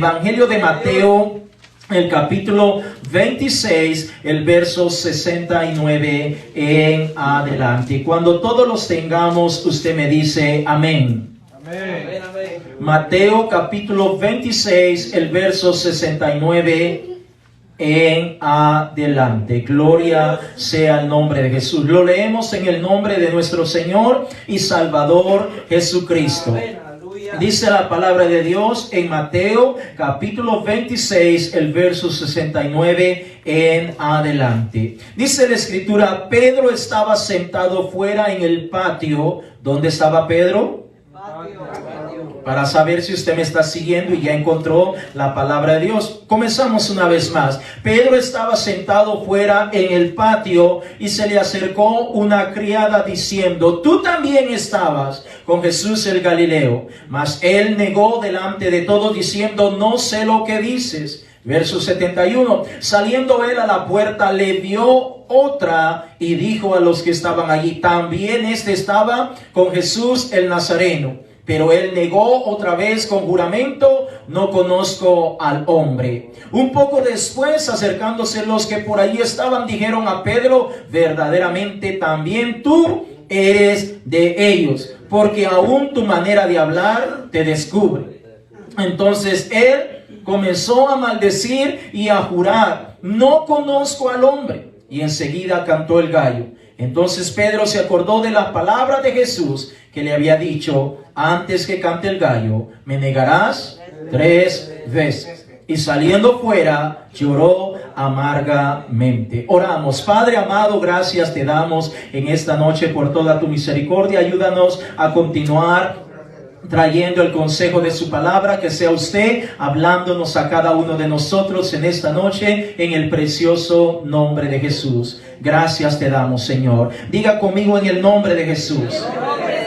Evangelio de Mateo, el capítulo 26, el verso 69 en adelante. Cuando todos los tengamos, usted me dice amén. Amén. Mateo capítulo 26, el verso 69 en adelante. Gloria sea el nombre de Jesús. Lo leemos en el nombre de nuestro Señor y Salvador Jesucristo. Dice la palabra de Dios en Mateo capítulo 26, el verso 69 en adelante. Dice la escritura: Pedro estaba sentado fuera en el patio. ¿Dónde estaba Pedro? Para saber si usted me está siguiendo y ya encontró la palabra de Dios. Comenzamos una vez más. Pedro estaba sentado fuera en el patio y se le acercó una criada diciendo: tú también estabas con Jesús el Galileo. Mas él negó delante de todos diciendo: no sé lo que dices. Verso 71. Saliendo él a la puerta, le vio otra y dijo a los que estaban allí: también este estaba con Jesús el Nazareno. Pero él negó otra vez con juramento: no conozco al hombre. Un poco después, acercándose los que por allí estaban, dijeron a Pedro: verdaderamente también tú eres de ellos, porque aún tu manera de hablar te descubre. Entonces él comenzó a maldecir y a jurar: no conozco al hombre. Y enseguida cantó el gallo. Entonces Pedro se acordó de la palabra de Jesús, que le había dicho: antes que cante el gallo, me negarás 3 veces. Y saliendo fuera, lloró amargamente. Oramos. Padre amado, gracias te damos en esta noche por toda tu misericordia. Ayúdanos a continuar trayendo el consejo de su palabra, que sea usted hablándonos a cada uno de nosotros en esta noche, en el precioso nombre de Jesús. Gracias te damos, Señor. Diga conmigo: en el nombre de Jesús.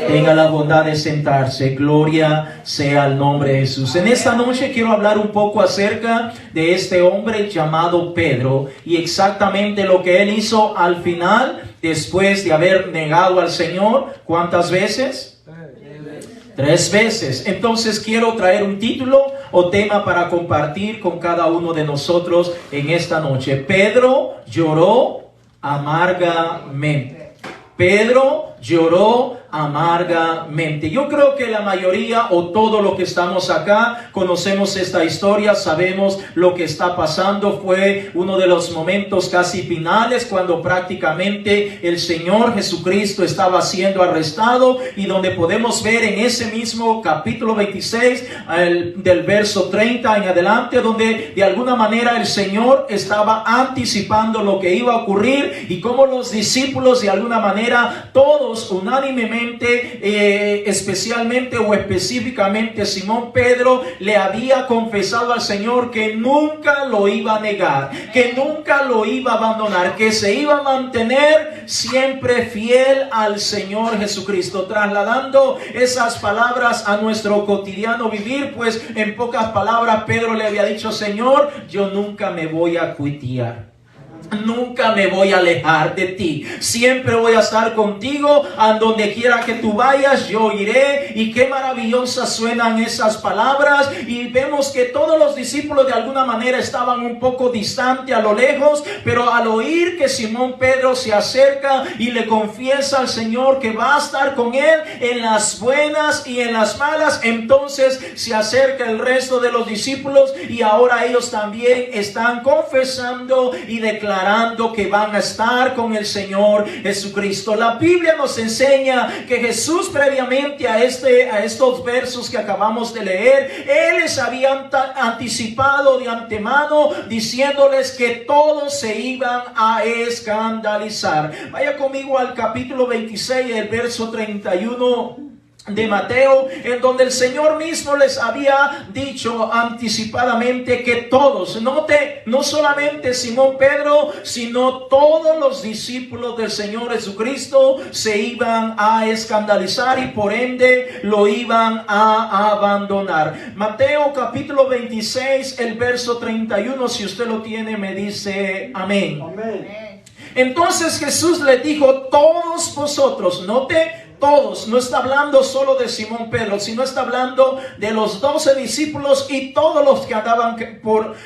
Tenga la bondad de sentarse. Gloria sea el nombre de Jesús. En esta noche quiero hablar un poco acerca de este hombre llamado Pedro y exactamente lo que él hizo al final, después de haber negado al Señor. ¿Cuántas veces? 3 veces. Entonces quiero traer un título o tema para compartir con cada uno de nosotros en esta noche. Pedro lloró amargamente. Pedro lloró amargamente. Yo creo que la mayoría o todos los que estamos acá conocemos esta historia, sabemos lo que está pasando. Fue uno de los momentos casi finales cuando prácticamente el Señor Jesucristo estaba siendo arrestado, y donde podemos ver en ese mismo capítulo 26 del verso 30 en adelante, donde de alguna manera el Señor estaba anticipando lo que iba a ocurrir y cómo los discípulos de alguna manera todos unánimemente, especialmente o específicamente Simón Pedro, le había confesado al Señor que nunca lo iba a negar, que nunca lo iba a abandonar, que se iba a mantener siempre fiel al Señor Jesucristo. Trasladando esas palabras a nuestro cotidiano vivir, pues en pocas palabras Pedro le había dicho: Señor, yo nunca me voy a cuitear. Nunca me voy a alejar de ti. Siempre voy a estar contigo. A donde quiera que tú vayas, yo iré. Y qué maravillosas suenan esas palabras. Y vemos que todos los discípulos de alguna manera estaban un poco distantes, a lo lejos. Pero al oír que Simón Pedro se acerca y le confiesa al Señor que va a estar con él en las buenas y en las malas, entonces se acerca el resto de los discípulos, y ahora ellos también están confesando y declarando que van a estar con el Señor Jesucristo. La Biblia nos enseña que Jesús, previamente a estos versos que acabamos de leer, Él les había anticipado de antemano, diciéndoles que todos se iban a escandalizar. Vaya conmigo al capítulo 26, el verso 31 de Mateo, en donde el Señor mismo les había dicho anticipadamente que todos, note, no solamente Simón Pedro, sino todos los discípulos del Señor Jesucristo se iban a escandalizar y por ende lo iban a abandonar. Mateo capítulo 26, el verso 31, si usted lo tiene, me dice amén. Amén. Entonces Jesús les dijo: todos vosotros, note, todos, no está hablando solo de Simón Pedro, sino está hablando de los 12 discípulos y todos los que andaban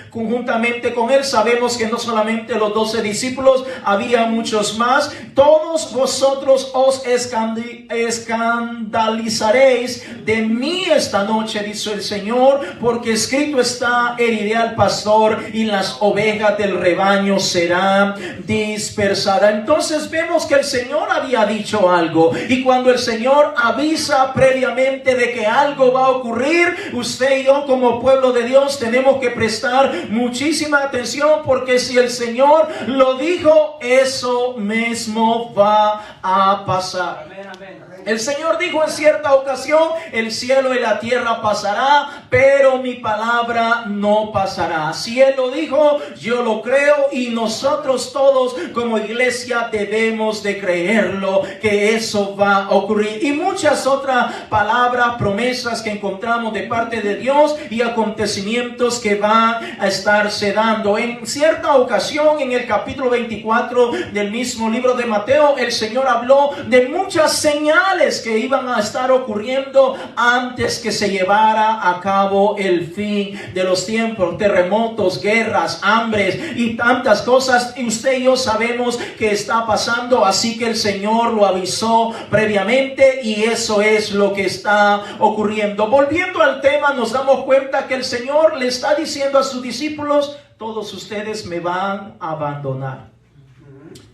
conjuntamente con él. Sabemos que no solamente los 12 discípulos, había muchos más. Todos vosotros os escandalizaréis de mí esta noche, dice el Señor, porque escrito está: heriré al pastor y las ovejas del rebaño serán dispersadas. Entonces vemos que el Señor había dicho algo, y cuando el Señor avisa previamente de que algo va a ocurrir, usted y yo como pueblo de Dios tenemos que prestar muchísima atención, porque si el Señor lo dijo, eso mismo va a pasar. Amén, amén. El Señor dijo en cierta ocasión: el cielo y la tierra pasará, pero mi palabra no pasará. Si Él lo dijo, yo lo creo, y nosotros todos como iglesia debemos de creerlo, que eso va a ocurrir. Y muchas otras palabras, promesas que encontramos de parte de Dios y acontecimientos que van a estarse dando. En cierta ocasión, en el capítulo 24 del mismo libro de Mateo, el Señor habló de muchas señales que iban a estar ocurriendo antes que se llevara a cabo el fin de los tiempos: terremotos, guerras, hambres y tantas cosas. Y usted y yo sabemos que está pasando, así que el Señor lo avisó previamente, y eso es lo que está ocurriendo. Volviendo al tema, nos damos cuenta que el Señor le está diciendo a sus discípulos: todos ustedes me van a abandonar,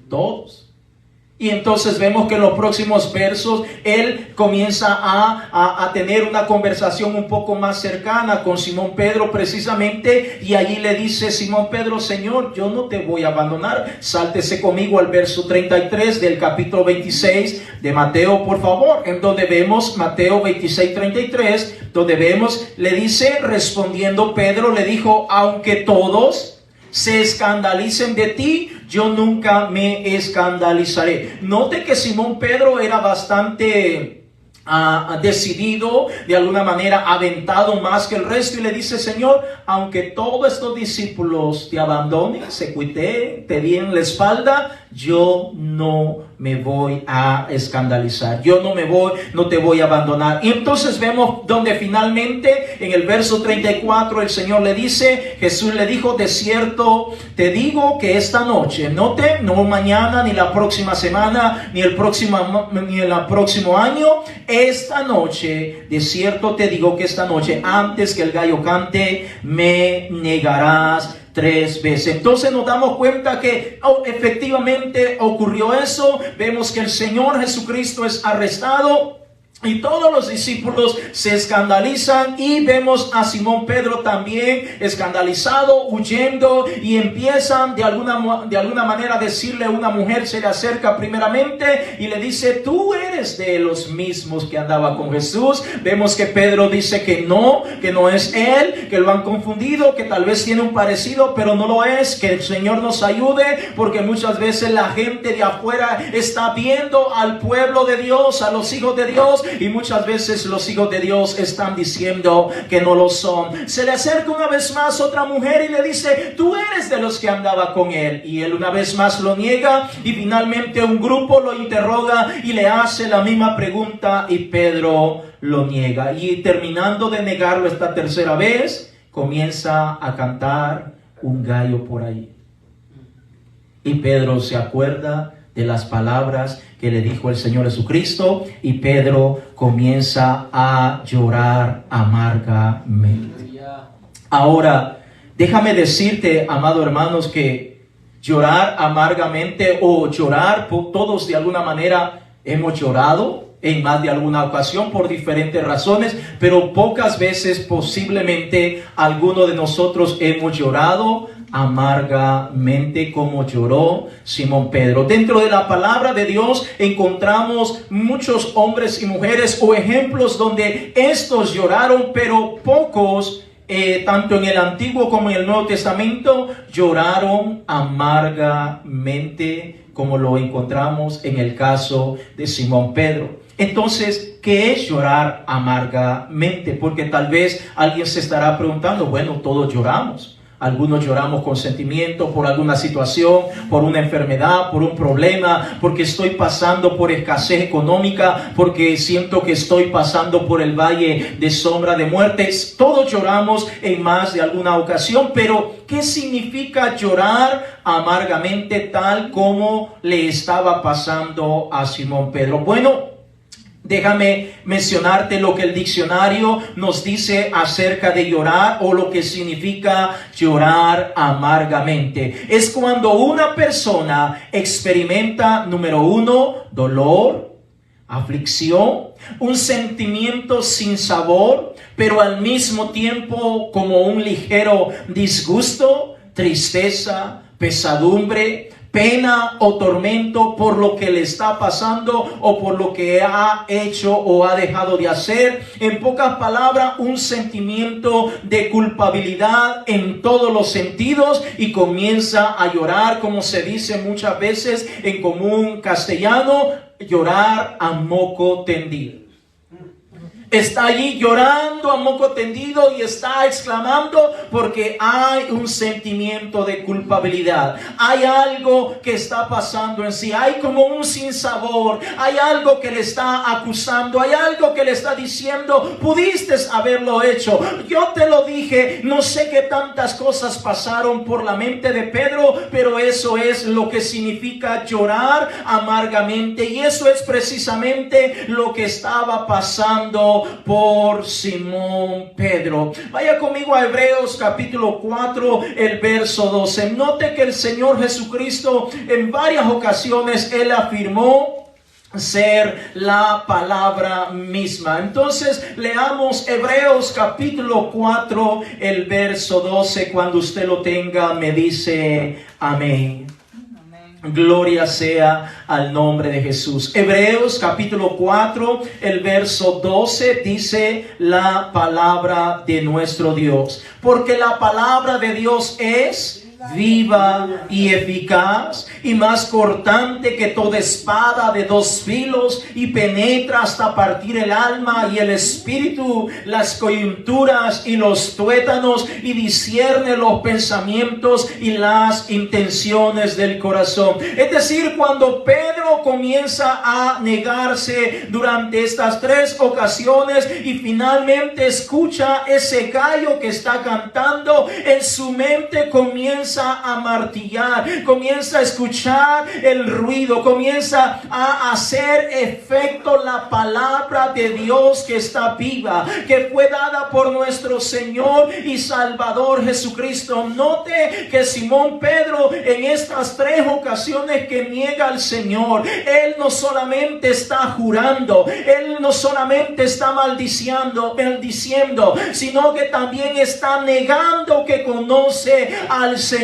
todos. Y entonces vemos que en los próximos versos Él comienza a tener una conversación un poco más cercana con Simón Pedro precisamente, y allí le dice Simón Pedro: Señor, yo no te voy a abandonar. Sáltese conmigo al verso 33 del capítulo 26 de Mateo, por favor, en donde vemos Mateo 26, 33, donde vemos, le dice, respondiendo Pedro, le dijo: aunque todos se escandalicen de ti, yo nunca me escandalizaré. Note que Simón Pedro era bastante decidido, de alguna manera aventado más que el resto, y le dice: Señor, aunque todos estos discípulos te abandonen, se cuiteen, te den la espalda, yo no me voy a escandalizar, yo no te voy a abandonar. Y entonces vemos donde finalmente en el verso 34 el Señor le dice, Jesús le dijo: de cierto te digo que esta noche, no mañana, ni la próxima semana, ni el próximo año, esta noche, de cierto te digo que esta noche, antes que el gallo cante, me negarás 3 veces. Entonces nos damos cuenta que efectivamente ocurrió eso. Vemos que el Señor Jesucristo es arrestado y todos los discípulos se escandalizan, y vemos a Simón Pedro también escandalizado, huyendo, y empiezan de alguna manera a decirle: una mujer se le acerca primeramente y le dice: tú eres de los mismos que andaba con Jesús. Vemos que Pedro dice que no es él, que lo han confundido, que tal vez tiene un parecido, pero no lo es. Que el Señor nos ayude, porque muchas veces la gente de afuera está viendo al pueblo de Dios, a los hijos de Dios, y muchas veces los hijos de Dios están diciendo que no lo son. Se le acerca una vez más otra mujer y le dice: tú eres de los que andaba con él. Y él una vez más lo niega, y finalmente un grupo lo interroga y le hace la misma pregunta, y Pedro lo niega. Y terminando de negarlo esta tercera vez, comienza a cantar un gallo por ahí. Y Pedro se acuerda de las palabras que le dijo el Señor Jesucristo, y Pedro comienza a llorar amargamente. Ahora, déjame decirte, amado hermanos, que llorar amargamente, o llorar, todos de alguna manera hemos llorado en más de alguna ocasión por diferentes razones, pero pocas veces posiblemente alguno de nosotros hemos llorado amargamente como lloró Simón Pedro. Dentro de la palabra de Dios encontramos muchos hombres y mujeres o ejemplos donde estos lloraron, pero pocos, tanto en el Antiguo como en el Nuevo Testamento, lloraron amargamente como lo encontramos en el caso de Simón Pedro. Entonces, ¿qué es llorar amargamente? Porque tal vez alguien se estará preguntando: bueno, todos lloramos. Algunos lloramos con sentimiento por alguna situación, por una enfermedad, por un problema, porque estoy pasando por escasez económica, porque siento que estoy pasando por el valle de sombra de muerte. Todos lloramos en más de alguna ocasión, pero ¿qué significa llorar amargamente tal como le estaba pasando a Simón Pedro? Bueno, déjame mencionarte lo que el diccionario nos dice acerca de llorar o lo que significa llorar amargamente. Es cuando una persona experimenta, número uno, dolor, aflicción, un sentimiento sin sabor, pero al mismo tiempo como un ligero disgusto, tristeza, pesadumbre, pena o tormento por lo que le está pasando o por lo que ha hecho o ha dejado de hacer. En pocas palabras, un sentimiento de culpabilidad en todos los sentidos y comienza a llorar, como se dice muchas veces en común castellano, llorar a moco tendido. Está allí llorando a moco tendido y está exclamando porque hay un sentimiento de culpabilidad. Hay algo que está pasando en sí. Hay como un sinsabor. Hay algo que le está acusando. Hay algo que le está diciendo, pudiste haberlo hecho. Yo te lo dije. No sé qué tantas cosas pasaron por la mente de Pedro, pero eso es lo que significa llorar amargamente. Y eso es precisamente lo que estaba pasando por Simón Pedro. Vaya conmigo a Hebreos capítulo 4, el verso 12. Note que el Señor Jesucristo en varias ocasiones Él afirmó ser la palabra misma. Entonces leamos Hebreos capítulo 4, el verso 12. Cuando usted lo tenga, me dice amén. Gloria sea al nombre de Jesús. Hebreos capítulo 4, el verso 12 dice la palabra de nuestro Dios. Porque la palabra de Dios es viva y eficaz y más cortante que toda espada de dos filos y penetra hasta partir el alma y el espíritu, las coyunturas y los tuétanos y discierne los pensamientos y las intenciones del corazón. Es decir, cuando Pedro comienza a negarse durante estas tres ocasiones y finalmente escucha ese gallo que está cantando, en su mente comienza a martillar, comienza a escuchar el ruido, comienza a hacer efecto la palabra de Dios que está viva, que fue dada por nuestro Señor y Salvador Jesucristo. Note que Simón Pedro en estas tres ocasiones que niega al Señor, él no solamente está jurando, él no solamente está maldiciendo, sino que también está negando que conoce al Señor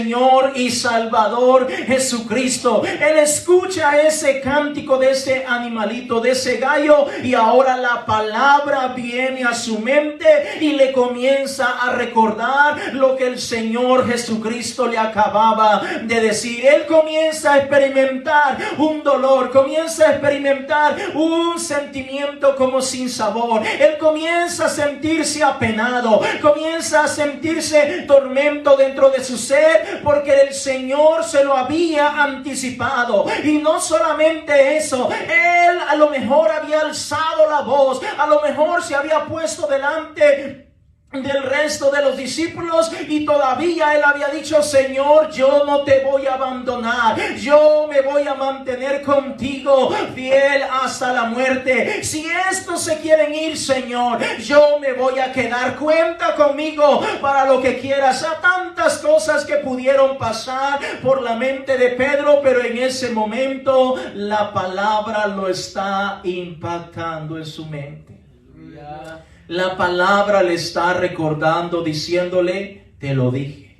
y Salvador Jesucristo. Él escucha ese cántico de ese animalito, de ese gallo, y ahora la palabra viene a su mente y le comienza a recordar lo que el Señor Jesucristo le acababa de decir. Él comienza a experimentar un dolor, comienza a experimentar un sentimiento como sin sabor. Él comienza a sentirse apenado, comienza a sentirse tormento dentro de su ser, porque el Señor se lo había anticipado. Y no solamente eso, él a lo mejor había alzado la voz, a lo mejor se había puesto delante del resto de los discípulos y todavía él había dicho: Señor, yo no te voy a abandonar, yo me voy a mantener contigo fiel hasta la muerte. Si estos se quieren ir, Señor, yo me voy a quedar, cuenta conmigo para lo que quieras. A tantas cosas que pudieron pasar por la mente de Pedro, pero en ese momento la palabra lo está impactando en su mente. La palabra le está recordando, diciéndole: te lo dije.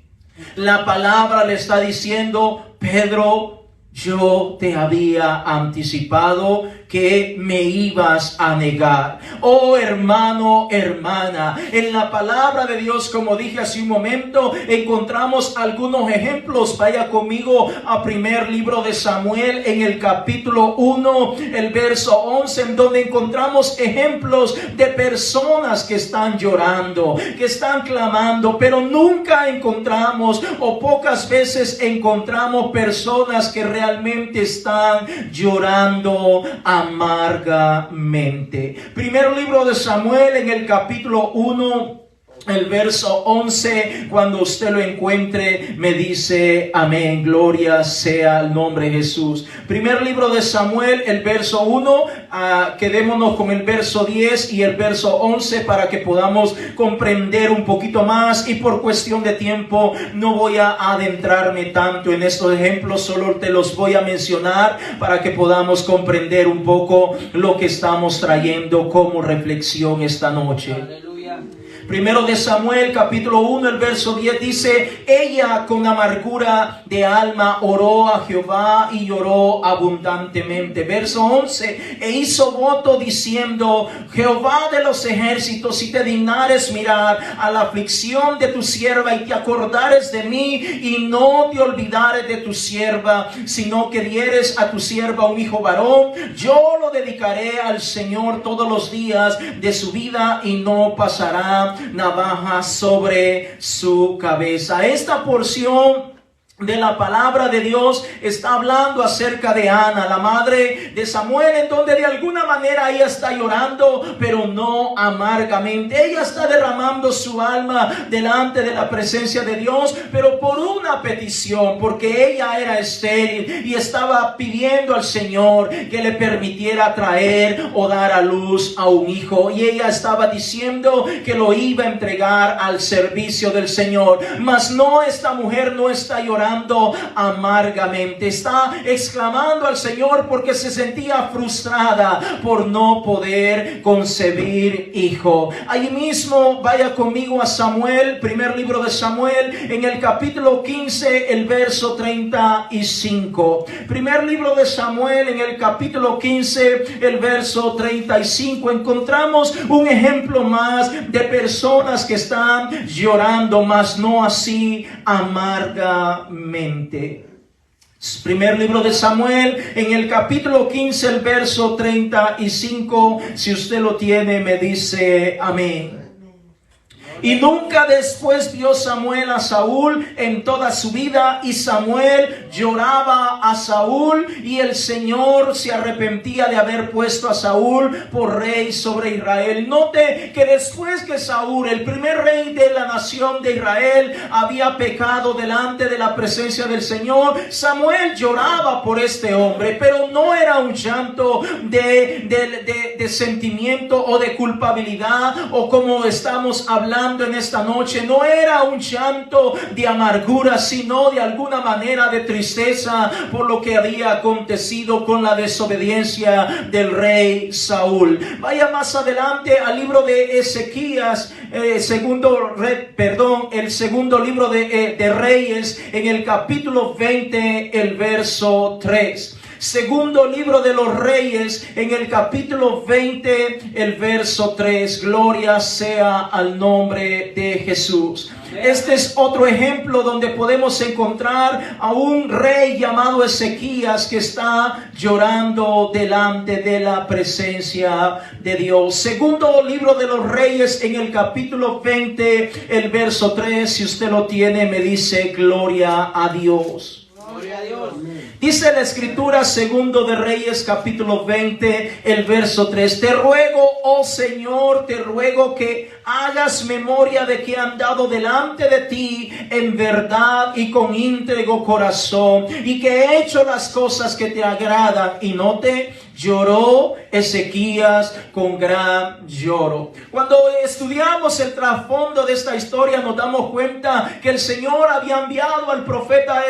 La palabra le está diciendo: Pedro, yo te había anticipado que me ibas a negar. Oh hermano, hermana, en la palabra de Dios, como dije hace un momento, encontramos algunos ejemplos. Vaya conmigo a primer libro de Samuel, en el capítulo 1, el verso 11, en donde encontramos ejemplos de personas que están llorando, que están clamando, pero nunca encontramos, o pocas veces encontramos, personas que realmente están llorando amargamente. Primer libro de Samuel, en el capítulo 1, el verso 11, cuando usted lo encuentre, me dice amén, gloria sea al nombre de Jesús. Primer libro de Samuel, el verso 1, quedémonos con el verso 10 y el verso 11 para que podamos comprender un poquito más, y por cuestión de tiempo no voy a adentrarme tanto en estos ejemplos, solo te los voy a mencionar para que podamos comprender un poco lo que estamos trayendo como reflexión esta noche. Aleluya. Primero de Samuel, capítulo 1, el verso 10 dice: ella con amargura de alma oró a Jehová y lloró abundantemente. Verso 11, e hizo voto diciendo: Jehová de los ejércitos, si te dignares mirar a la aflicción de tu sierva y te acordares de mí y no te olvidares de tu sierva, sino que dieres a tu sierva un hijo varón, yo lo dedicaré al Señor todos los días de su vida y no pasará navaja sobre su cabeza. Esta porción de la palabra de Dios está hablando acerca de Ana, la madre de Samuel, en donde de alguna manera ella está llorando, pero no amargamente. Ella está derramando su alma delante de la presencia de Dios, pero por una petición, porque ella era estéril y estaba pidiendo al Señor que le permitiera traer o dar a luz a un hijo, y ella estaba diciendo que lo iba a entregar al servicio del Señor. Mas no, esta mujer no está llorando amargamente, está exclamando al Señor porque se sentía frustrada por no poder concebir hijo. Allí mismo, vaya conmigo a Samuel, primer libro de Samuel, en el capítulo 15, el verso 35. Primer libro de Samuel, en el capítulo 15, el verso 35, encontramos un ejemplo más de personas que están llorando, mas no así amargamente. Primer libro de Samuel, en el capítulo 15, el verso 35, si usted lo tiene, me dice amén. Y nunca después vio Samuel a Saúl en toda su vida, y Samuel lloraba a Saúl, y el Señor se arrepentía de haber puesto a Saúl por rey sobre Israel. Note que después que Saúl, el primer rey de la nación de Israel, había pecado delante de la presencia del Señor, Samuel lloraba por este hombre, pero no era un llanto de sentimiento o de culpabilidad, o como estamos hablando en esta noche, no era un llanto de amargura, sino de alguna manera de tristeza por lo que había acontecido con la desobediencia del rey Saúl. Vaya más adelante al libro de Ezequías, el segundo libro de Reyes, en el capítulo 20, el verso 3. Segundo libro de los Reyes, en el capítulo 20, el verso 3. Gloria sea al nombre de Jesús. Este es otro ejemplo donde podemos encontrar a un rey llamado Ezequías que está llorando delante de la presencia de Dios. Segundo libro de los Reyes, en el capítulo 20, el verso 3. Si usted lo tiene, me dice gloria a Dios. Gloria a Dios. Dice la Escritura, segundo de Reyes, capítulo 20, el verso 3. Te ruego, oh Señor, te ruego que hagas memoria de que he andado delante de ti en verdad y con íntegro corazón, y que he hecho las cosas que te agradan. Y note, lloró Ezequías con gran lloro. Cuando estudiamos el trasfondo de esta historia, nos damos cuenta que el Señor había enviado al profeta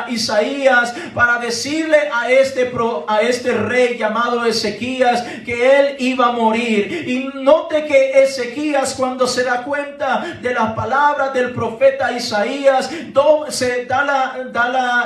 Isaías para decirle a este rey llamado Ezequías que él iba a morir. Y note que Ezequías, cuando se da cuenta de las palabras del profeta Isaías,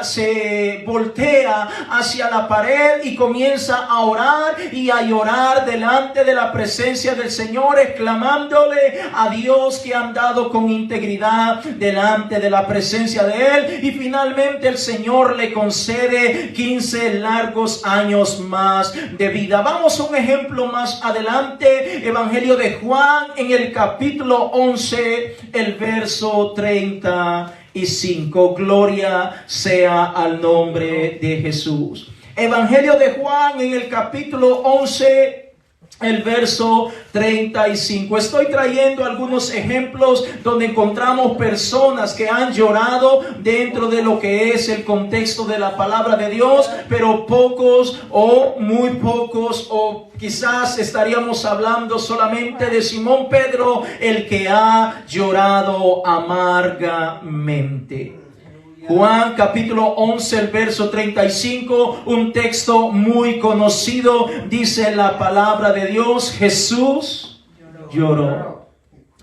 se voltea hacia la pared y comienza a orar y a llorar delante de la presencia del Señor, exclamándole a Dios que ha andado con integridad delante de la presencia de Él. Y finalmente el Señor le concede 15 largos años más de vida. Vamos a un ejemplo más adelante, Evangelio de Juan, en el capítulo 11, el verso 35. Gloria sea al nombre de Jesús. Evangelio de Juan, en el capítulo 11, el verso 35. Estoy trayendo algunos ejemplos donde encontramos personas que han llorado dentro de lo que es el contexto de la palabra de Dios, pero pocos o muy pocos, o quizás estaríamos hablando solamente de Simón Pedro, el que ha llorado amargamente. Juan capítulo 11, el verso 35, un texto muy conocido, dice la palabra de Dios: Jesús lloró.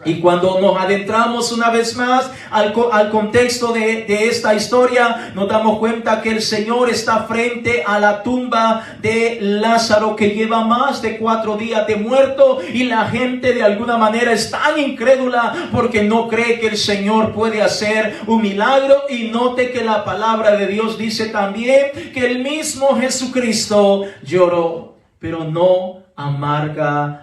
Y cuando nos adentramos una vez más al contexto de esta historia, nos damos cuenta que el Señor está frente a la tumba de Lázaro, que lleva más de 4 días de muerto, y la gente de alguna manera es tan incrédula porque no cree que el Señor puede hacer un milagro. Y note que la palabra de Dios dice también que el mismo Jesucristo lloró, pero no amargamente.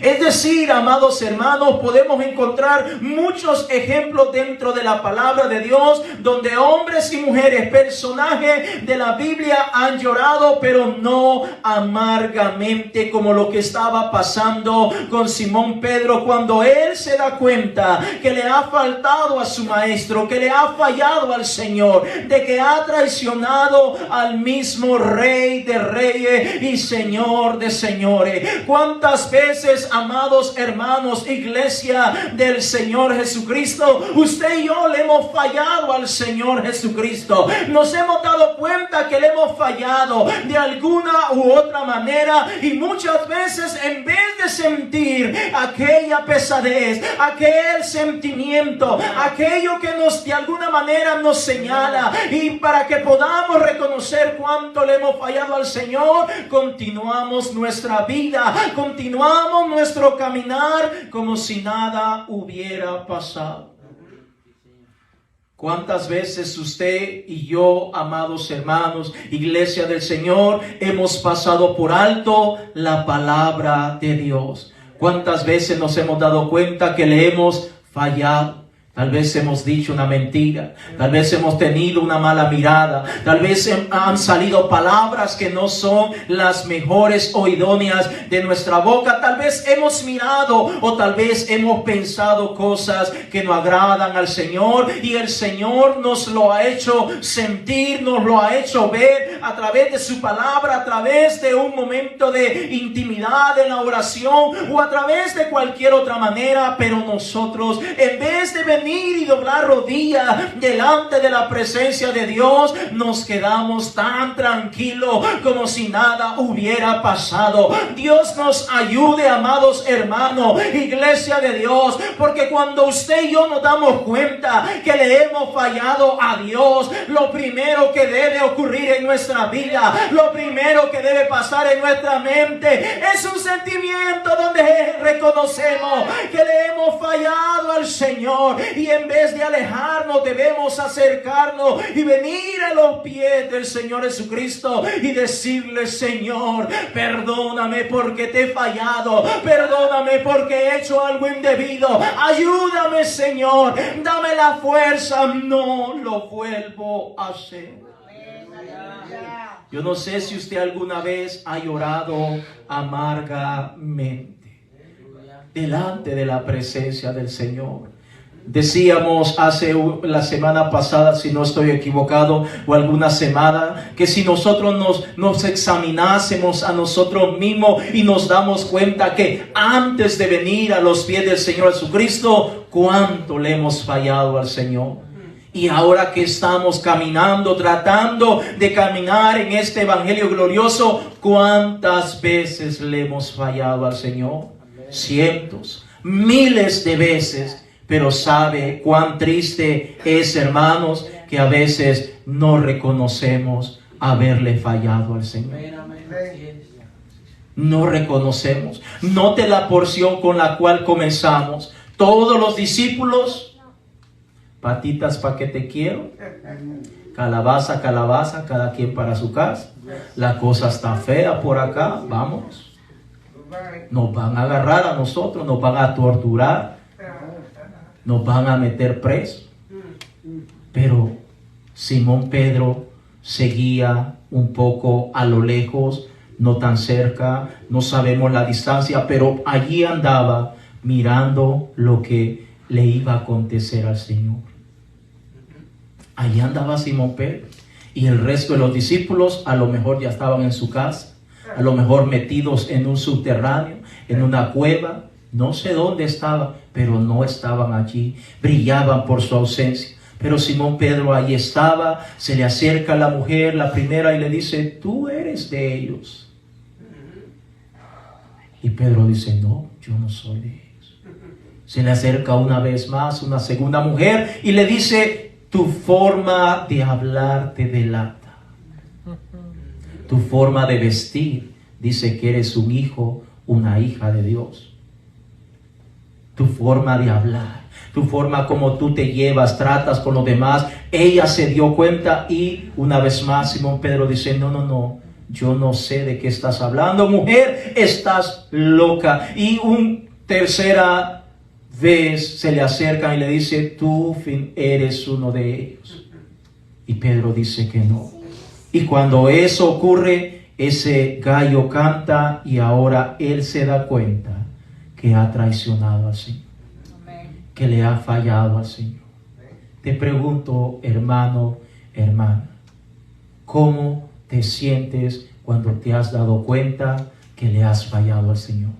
Es decir, amados hermanos, podemos encontrar muchos ejemplos dentro de la palabra de Dios donde hombres y mujeres, personajes de la Biblia, han llorado, pero no amargamente, como lo que estaba pasando con Simón Pedro cuando él se da cuenta que le ha faltado a su maestro, que le ha fallado al Señor, de que ha traicionado al mismo Rey de Reyes y Señor de Señores. ¿Cuántas veces, amados hermanos, iglesia del Señor Jesucristo, usted y yo le hemos fallado al Señor Jesucristo? Nos hemos dado cuenta que le hemos fallado de alguna u otra manera, y muchas veces, en vez de sentir aquella pesadez, aquel sentimiento, aquello que de alguna manera nos señala, y para que podamos reconocer cuánto le hemos fallado al Señor, continuamos nuestra vida, continuamos nuestro caminar como si nada hubiera pasado. ¿Cuántas veces usted y yo, amados hermanos, iglesia del Señor, hemos pasado por alto la palabra de Dios? ¿Cuántas veces nos hemos dado cuenta que le hemos fallado? Tal vez hemos dicho una mentira, tal vez hemos tenido una mala mirada, tal vez han salido palabras que no son las mejores o idóneas de nuestra boca, tal vez hemos mirado o tal vez hemos pensado cosas que no agradan al Señor, y el Señor nos lo ha hecho sentir, nos lo ha hecho ver a través de su palabra, a través de un momento de intimidad en la oración o a través de cualquier otra manera. Pero nosotros, en vez de venir y doblar rodillas delante de la presencia de Dios, nos quedamos tan tranquilos como si nada hubiera pasado. Dios nos ayude, amados hermanos, iglesia de Dios, porque cuando usted y yo nos damos cuenta que le hemos fallado a Dios, lo primero que debe ocurrir en nuestra vida, lo primero que debe pasar en nuestra mente es un sentimiento donde reconocemos que le hemos fallado al Señor. Y en vez de alejarnos, debemos acercarnos y venir a los pies del Señor Jesucristo y decirle: Señor, perdóname porque te he fallado, perdóname porque he hecho algo indebido, ayúdame, Señor, dame la fuerza, no lo vuelvo a hacer. Yo no sé si usted alguna vez ha llorado amargamente delante de la presencia del Señor. Decíamos la semana pasada, si no estoy equivocado, o alguna semana, que si nosotros nos examinásemos a nosotros mismos y nos damos cuenta que antes de venir a los pies del Señor Jesucristo, cuánto le hemos fallado al Señor. Y ahora que estamos caminando, tratando de caminar en este evangelio glorioso, ¿cuántas veces le hemos fallado al Señor? Cientos, miles de veces. Pero sabe cuán triste es, hermanos, que a veces no reconocemos haberle fallado al Señor. No reconocemos. Note la porción con la cual comenzamos. Todos los discípulos, patitas pa' que te quiero, calabaza, calabaza, cada quien para su casa. La cosa está fea por acá, vamos. Nos van a agarrar a nosotros, nos van a torturar, nos van a meter presos. Pero Simón Pedro seguía un poco a lo lejos, no tan cerca, no sabemos la distancia, pero allí andaba mirando lo que le iba a acontecer al Señor. Allí andaba Simón Pedro, y el resto de los discípulos a lo mejor ya estaban en su casa, a lo mejor metidos en un subterráneo, en una cueva, no sé dónde estaban, pero no estaban allí, brillaban por su ausencia. Pero Simón Pedro ahí estaba, se le acerca a la mujer, la primera, y le dice, tú eres de ellos. Y Pedro dice, no, yo no soy de ellos. Se le acerca una vez más una segunda mujer y le dice, tu forma de hablar te delata. Tu forma de vestir dice que eres un hijo, una hija de Dios. Tu forma de hablar, tu forma como tú te llevas, tratas con los demás. Ella se dio cuenta y una vez más Simón Pedro dice, no, yo no sé de qué estás hablando, mujer, estás loca. Y una tercera vez se le acerca y le dice, tú eres uno de ellos. Y Pedro dice que no. Y cuando eso ocurre, ese gallo canta y ahora él se da cuenta que ha traicionado al Señor, que le ha fallado al Señor. Te pregunto, hermano, hermana, ¿cómo te sientes cuando te has dado cuenta que le has fallado al Señor?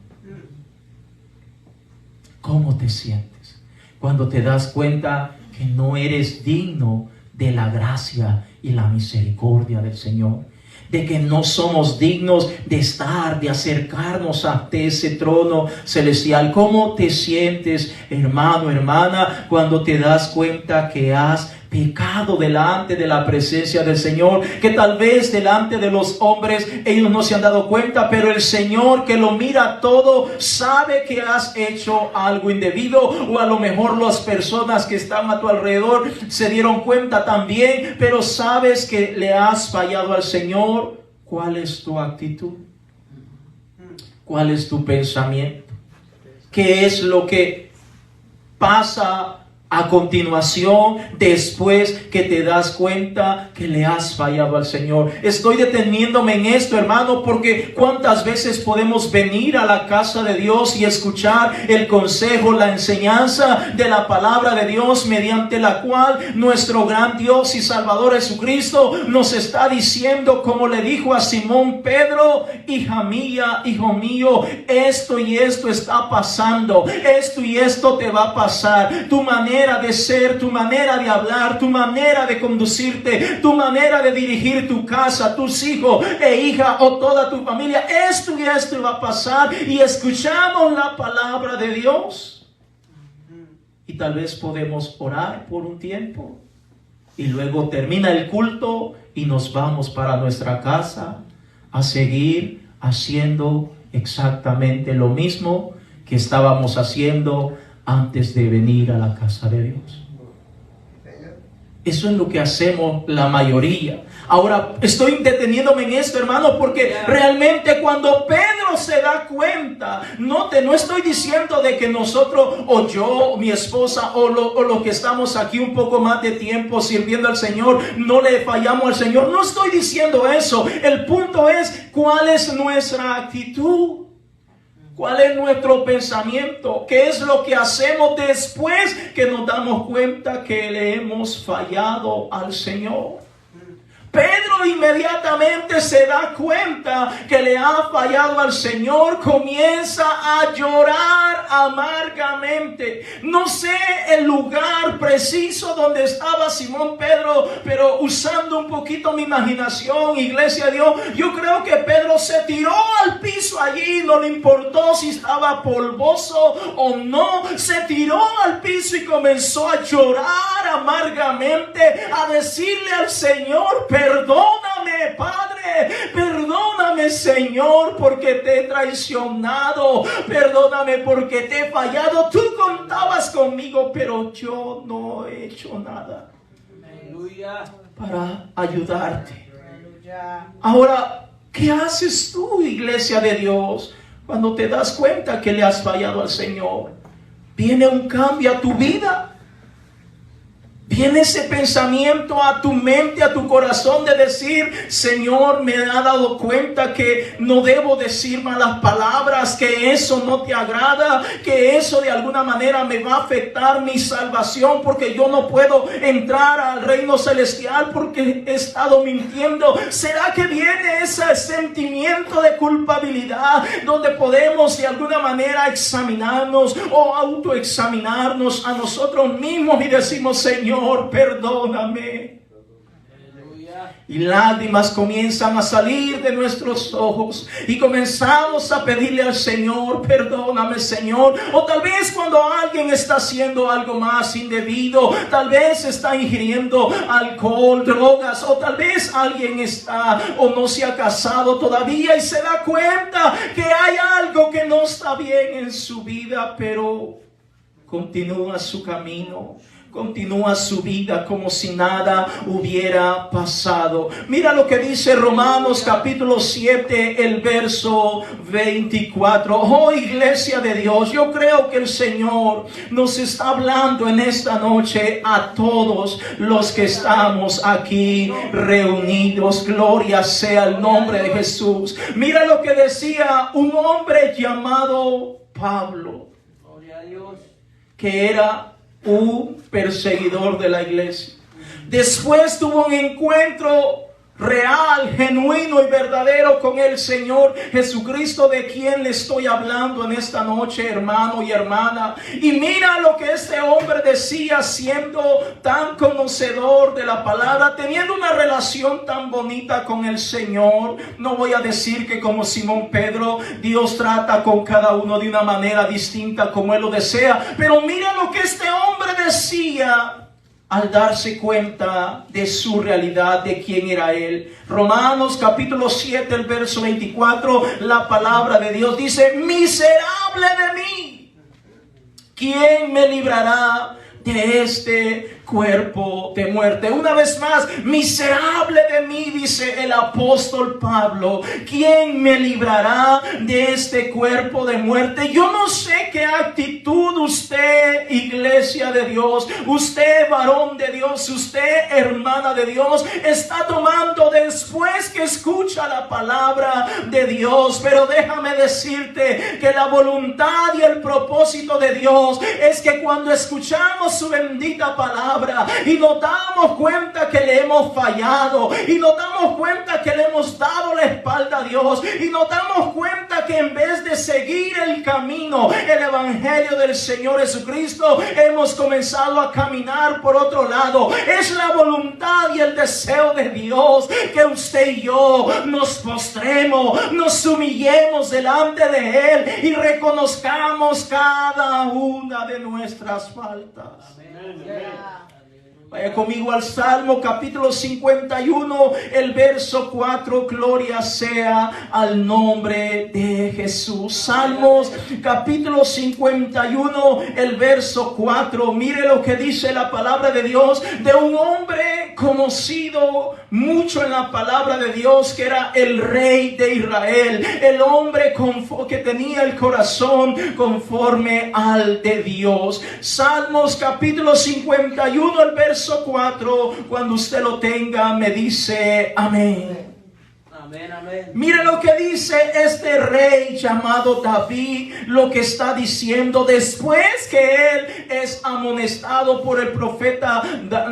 ¿Cómo te sientes cuando te das cuenta que no eres digno de la gracia y la misericordia del Señor? De que no somos dignos de estar, de acercarnos ante ese trono celestial. ¿Cómo te sientes, hermano, hermana, cuando te das cuenta que has pecado delante de la presencia del Señor? Que tal vez delante de los hombres ellos no se han dado cuenta, pero el Señor, que lo mira todo, sabe que has hecho algo indebido, o a lo mejor las personas que están a tu alrededor se dieron cuenta también, pero sabes que le has fallado al Señor. ¿Cuál es tu actitud? ¿Cuál es tu pensamiento? ¿Qué es lo que pasa a continuación, después que te das cuenta que le has fallado al Señor? Estoy deteniéndome en esto, hermano, porque cuántas veces podemos venir a la casa de Dios y escuchar el consejo, la enseñanza de la palabra de Dios, mediante la cual nuestro gran Dios y Salvador Jesucristo nos está diciendo, como le dijo a Simón Pedro, hija mía, hijo mío, esto y esto está pasando, esto y esto te va a pasar. Tu manera de ser, tu manera de hablar, tu manera de conducirte, tu manera de dirigir tu casa, tus hijos e hijas o toda tu familia, esto y esto va a pasar. Y escuchamos la palabra de Dios y tal vez podemos orar por un tiempo y luego termina el culto y nos vamos para nuestra casa a seguir haciendo exactamente lo mismo que estábamos haciendo antes de venir a la casa de Dios. Eso es lo que hacemos la mayoría. Ahora, estoy deteniéndome en esto, hermano, porque realmente cuando Pedro se da cuenta, no estoy diciendo de que nosotros, o yo, o mi esposa, o los que estamos aquí un poco más de tiempo sirviendo al Señor, no le fallamos al Señor. No estoy diciendo eso. El punto es, ¿cuál es nuestra actitud? ¿Cuál es nuestro pensamiento? ¿Qué es lo que hacemos después que nos damos cuenta que le hemos fallado al Señor? Pedro inmediatamente se da cuenta que le ha fallado al Señor, comienza a llorar amargamente. No sé el lugar preciso donde estaba Simón Pedro, pero usando un poquito mi imaginación, iglesia de Dios, yo creo que Pedro se tiró al piso allí, no le importó si estaba polvoso o no, se tiró al piso y comenzó a llorar amargamente, a decirle al Señor: perdóname, Padre, perdóname, Señor, porque te he traicionado, perdóname porque te he fallado, tú contabas conmigo, pero yo no he hecho nada para ayudarte. Ahora, ¿qué haces tú, iglesia de Dios, cuando te das cuenta que le has fallado al Señor? ¿Viene un cambio a tu vida? ¿Viene ese pensamiento a tu mente, a tu corazón de decir: Señor, me he dado cuenta que no debo decir malas palabras, que eso no te agrada, que eso de alguna manera me va a afectar mi salvación, porque yo no puedo entrar al reino celestial porque he estado mintiendo? ¿Será que viene ese sentimiento de culpabilidad donde podemos de alguna manera examinarnos o autoexaminarnos a nosotros mismos y decimos: Señor, perdóname? Y lágrimas comienzan a salir de nuestros ojos y comenzamos a pedirle al Señor: perdóname, Señor. O tal vez cuando alguien está haciendo algo más indebido, tal vez está ingiriendo alcohol, drogas, o tal vez alguien está o no se ha casado todavía y se da cuenta que hay algo que no está bien en su vida, pero continúa su camino, continúa su vida como si nada hubiera pasado. Mira lo que dice Romanos capítulo 7, el verso 24. Oh, iglesia de Dios, yo creo que el Señor nos está hablando en esta noche a todos los que estamos aquí reunidos. Gloria sea el nombre de Jesús. Mira lo que decía un hombre llamado Pablo, que era un perseguidor de la iglesia. Después tuvo un encuentro real, genuino y verdadero con el Señor Jesucristo, de quien le estoy hablando en esta noche, hermano y hermana. Y mira lo que este hombre decía, siendo tan conocedor de la palabra, teniendo una relación tan bonita con el Señor. No voy a decir que como Simón Pedro, Dios trata con cada uno de una manera distinta como Él lo desea, pero mira lo que este hombre decía al darse cuenta de su realidad, de quién era Él. Romanos capítulo 7, el verso 24, la palabra de Dios dice: miserable de mí, ¿quién me librará de este cuerpo de muerte? Una vez más, miserable de mí, dice el apóstol Pablo, ¿quién me librará de este cuerpo de muerte? Yo no sé qué actitud usted, iglesia de Dios, usted, varón de Dios, usted, hermana de Dios, está tomando después que escucha la palabra de Dios. Pero déjame decirte que la voluntad y el propósito de Dios es que cuando escuchamos su bendita palabra y nos damos cuenta que le hemos fallado, y nos damos cuenta que le hemos dado la espalda a Dios, y nos damos cuenta que en vez de seguir el camino, el evangelio del Señor Jesucristo, hemos comenzado a caminar por otro lado. Es la voluntad y el deseo de Dios que usted y yo nos postremos, nos humillemos delante de Él y reconozcamos cada una de nuestras faltas. Vaya conmigo al Salmo capítulo 51, el verso 4. Gloria sea al nombre de Jesús. Salmos capítulo 51, el verso 4. Mire lo que dice la palabra de Dios de un hombre conocido mucho en la palabra de Dios, que era el rey de Israel, el hombre que tenía el corazón conforme al de Dios. Salmos capítulo 51, el verso 4, cuando usted lo tenga, me dice amén. Amén, amén. Mire lo que dice este rey llamado David, lo que está diciendo después que él es amonestado por el profeta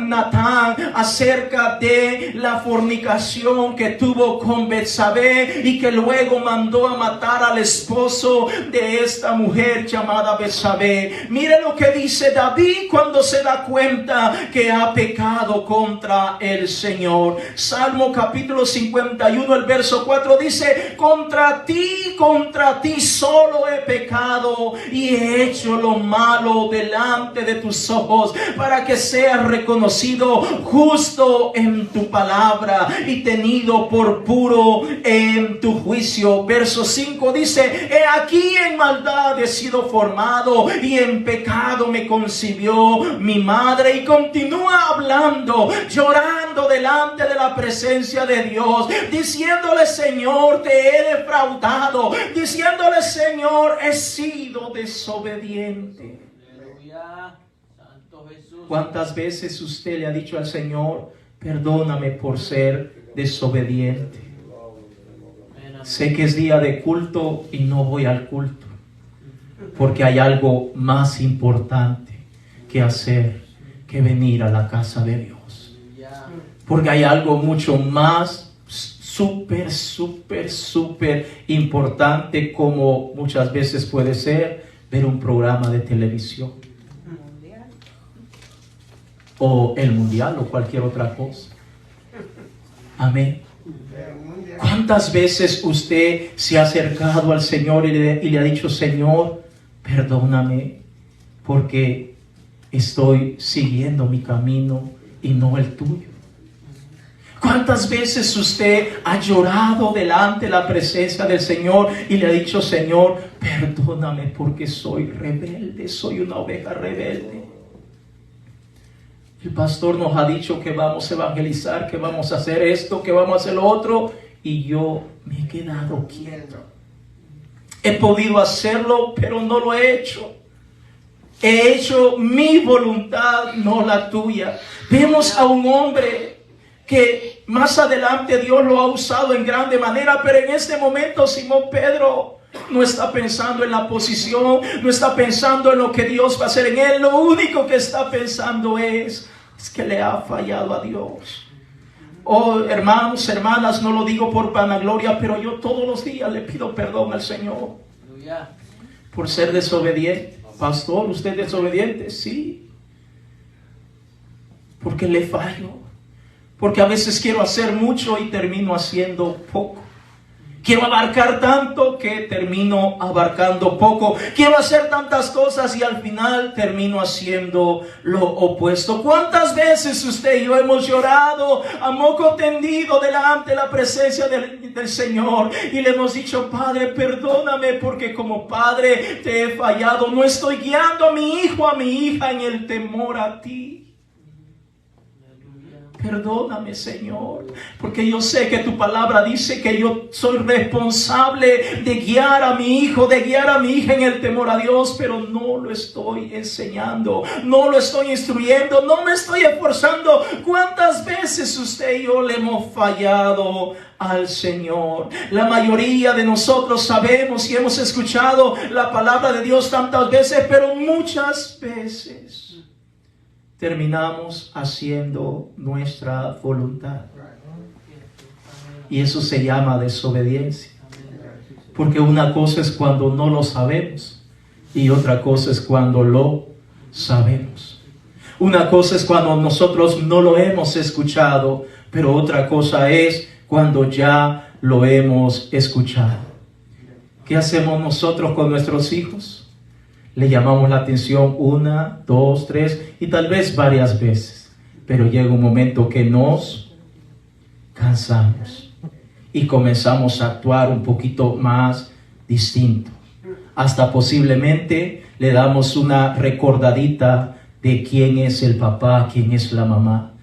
Natán acerca de la fornicación que tuvo con Betsabé y que luego mandó a matar al esposo de esta mujer llamada Betsabé. Mire lo que dice David cuando se da cuenta que ha pecado contra el Señor. Salmo capítulo 51, el verso 4 dice: contra ti solo he pecado y he hecho lo malo delante de tus ojos, para que seas reconocido justo en tu palabra y tenido por puro en tu juicio. Verso 5 dice: he aquí en maldad he sido formado y en pecado me concibió mi madre. Y continúa hablando, llorando delante de la presencia de Dios, diciéndole: Señor, te he defraudado, diciéndole: Señor, he sido desobediente. Aleluya. Santo Jesús. ¿Cuántas veces usted le ha dicho al Señor: perdóname por ser desobediente? Sé que es día de culto y no voy al culto, porque hay algo más importante que hacer que venir a la casa de Dios. Porque hay algo mucho más súper importante, como muchas veces puede ser ver un programa de televisión o el mundial o cualquier otra cosa. Amén. ¿Cuántas veces usted se ha acercado al Señor y le ha dicho: Señor, perdóname porque estoy siguiendo mi camino y no el tuyo? ¿Cuántas veces usted ha llorado delante de la presencia del Señor y le ha dicho: Señor, perdóname porque soy rebelde, soy una oveja rebelde? El pastor nos ha dicho que vamos a evangelizar, que vamos a hacer esto, que vamos a hacer lo otro, y yo me he quedado quieto. He podido hacerlo, pero no lo he hecho. He hecho mi voluntad, no la tuya. Vemos a un hombre que más adelante Dios lo ha usado en grande manera, pero en este momento Simón Pedro no está pensando en la posición, no está pensando en lo que Dios va a hacer en él. Lo único que está pensando es que le ha fallado a Dios. Oh, hermanos, hermanas, no lo digo por vanagloria, pero yo todos los días le pido perdón al Señor por ser desobediente. Pastor, ¿usted es desobediente? Sí. Porque le fallo. Porque a veces quiero hacer mucho y termino haciendo poco. Quiero abarcar tanto que termino abarcando poco. Quiero hacer tantas cosas y al final termino haciendo lo opuesto. ¿Cuántas veces usted y yo hemos llorado a moco tendido delante de la presencia del Señor y le hemos dicho: Padre, perdóname porque como padre te he fallado. No estoy guiando a mi hijo, a mi hija en el temor a ti. Perdóname, Señor, porque yo sé que tu palabra dice que yo soy responsable de guiar a mi hijo, de guiar a mi hija en el temor a Dios, pero no lo estoy enseñando, no lo estoy instruyendo, no me estoy esforzando. ¿Cuántas veces usted y yo le hemos fallado al Señor? La mayoría de nosotros sabemos y hemos escuchado la palabra de Dios tantas veces, pero muchas veces terminamos haciendo nuestra voluntad. Y eso se llama desobediencia. Porque una cosa es cuando no lo sabemos y otra cosa es cuando lo sabemos. Una cosa es cuando nosotros no lo hemos escuchado, pero otra cosa es cuando ya lo hemos escuchado. ¿Qué hacemos nosotros con nuestros hijos? Le llamamos la atención 1, 2, 3 y tal vez varias veces, pero llega un momento que nos cansamos y comenzamos a actuar un poquito más distinto. Hasta posiblemente le damos una recordadita de quién es el papá, quién es la mamá.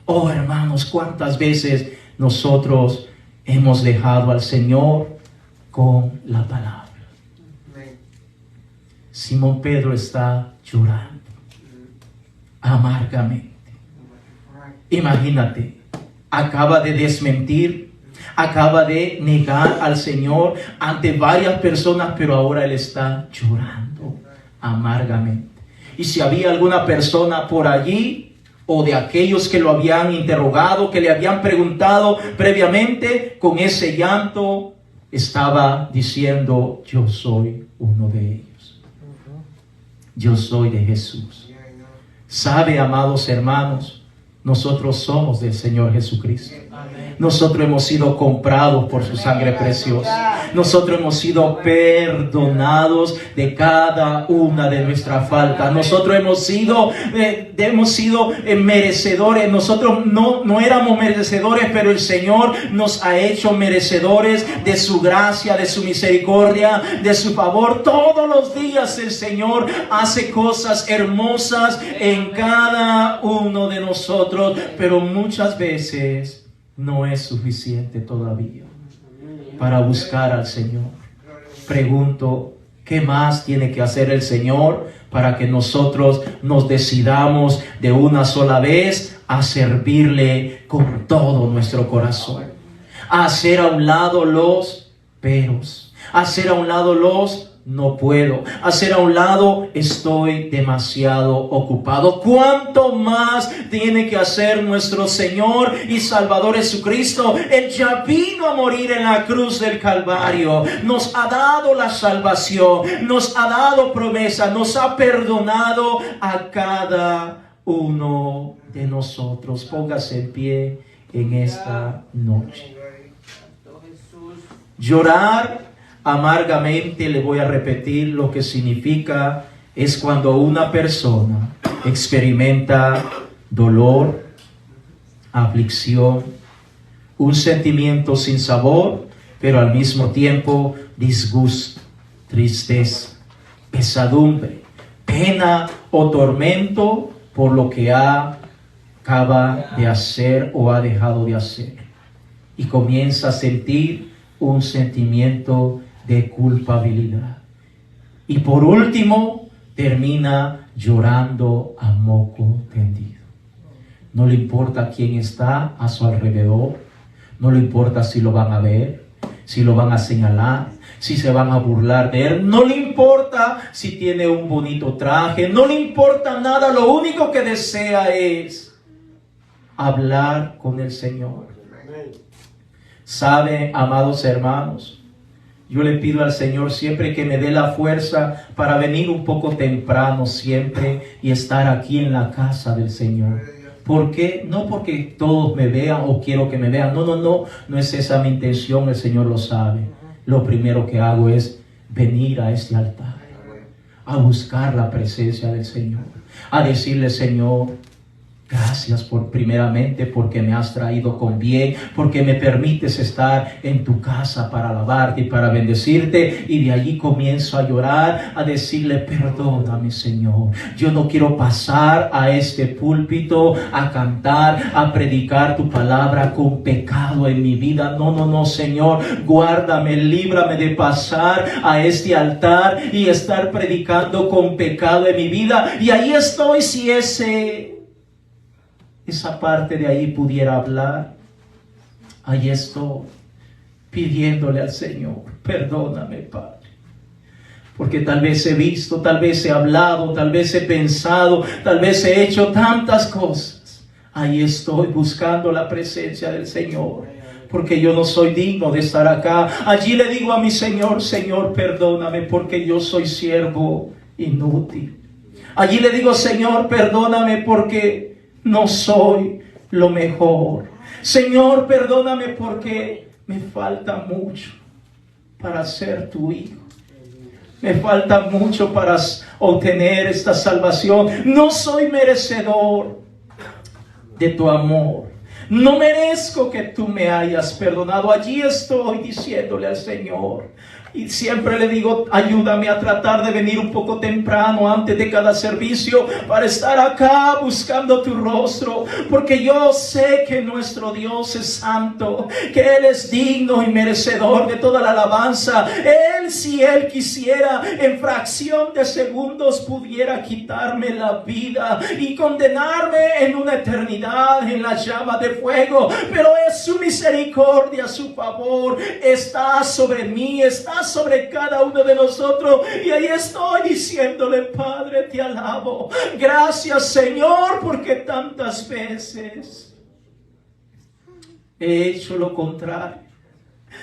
Oh, hermanos, cuántas veces nosotros hemos dejado al Señor con la palabra. Simón Pedro está llorando amargamente. Imagínate, acaba de desmentir, acaba de negar al Señor ante varias personas, pero ahora él está llorando amargamente. Y si había alguna persona por allí, o de aquellos que lo habían interrogado, que le habían preguntado previamente, con ese llanto estaba diciendo: yo soy uno de ellos. Yo soy de Jesús. ¿Sabe, amados hermanos? Nosotros somos del Señor Jesucristo. Nosotros hemos sido comprados por su sangre preciosa. Nosotros hemos sido perdonados de cada una de nuestras faltas. Nosotros hemos sido merecedores. Nosotros no éramos merecedores, pero el Señor nos ha hecho merecedores de su gracia, de su misericordia, de su favor. Todos los días el Señor hace cosas hermosas en cada uno de nosotros, pero muchas veces no es suficiente todavía para buscar al Señor. Pregunto, ¿qué más tiene que hacer el Señor para que nosotros nos decidamos de una sola vez a servirle con todo nuestro corazón? A hacer a un lado los peros, a hacer a un lado los no puedo, hacer a un lado estoy demasiado ocupado. ¿Cuánto más tiene que hacer nuestro Señor y Salvador Jesucristo? Él ya vino a morir en la cruz del Calvario. Nos ha dado la salvación, nos ha dado promesa, nos ha perdonado a cada uno de nosotros. Póngase en pie en esta noche. Llorar amargamente, le voy a repetir lo que significa, es cuando una persona experimenta dolor, aflicción, un sentimiento sin sabor, pero al mismo tiempo disgusto, tristeza, pesadumbre, pena o tormento por lo que acaba de hacer o ha dejado de hacer, y comienza a sentir un sentimiento de culpabilidad. Y por último, termina llorando a moco tendido. No le importa quién está a su alrededor, no le importa si lo van a ver, si lo van a señalar, si se van a burlar de él, no le importa si tiene un bonito traje, no le importa nada, lo único que desea es hablar con el Señor. ¿Sabe, amados hermanos? Yo le pido al Señor siempre que me dé la fuerza para venir un poco temprano siempre y estar aquí en la casa del Señor. ¿Por qué? No porque todos me vean o quiero que me vean. No es esa mi intención, el Señor lo sabe. Lo primero que hago es venir a este altar, a buscar la presencia del Señor, a decirle: Señor, gracias primeramente porque me has traído con bien, porque me permites estar en tu casa para alabarte y para bendecirte. Y de allí comienzo a llorar, a decirle: perdóname, Señor. Yo no quiero pasar a este púlpito a cantar, a predicar tu palabra con pecado en mi vida. No, Señor. Guárdame, líbrame de pasar a este altar y estar predicando con pecado en mi vida. Y ahí estoy, si esa parte de ahí pudiera hablar, ahí estoy pidiéndole al Señor: perdóname, Padre, porque tal vez he visto, tal vez he hablado, tal vez he pensado, tal vez he hecho tantas cosas. Ahí estoy buscando la presencia del Señor, porque yo no soy digno de estar acá. Allí le digo a mi Señor: Señor, perdóname porque yo soy siervo inútil. Allí le digo: Señor, perdóname porque no soy lo mejor. Señor, perdóname porque me falta mucho para ser tu hijo. Me falta mucho para obtener esta salvación. No soy merecedor de tu amor. No merezco que tú me hayas perdonado. Allí estoy diciéndole al Señor. Y siempre le digo: ayúdame a tratar de venir un poco temprano antes de cada servicio para estar acá buscando tu rostro, porque yo sé que nuestro Dios es santo, que Él es digno y merecedor de toda la alabanza. Él, si Él quisiera, en fracción de segundos pudiera quitarme la vida y condenarme en una eternidad en la llama de fuego, pero es su misericordia, su favor está sobre mí, está sobre cada uno de nosotros. Y ahí estoy diciéndole, Padre, te alabo. Gracias, Señor, porque tantas veces he hecho lo contrario.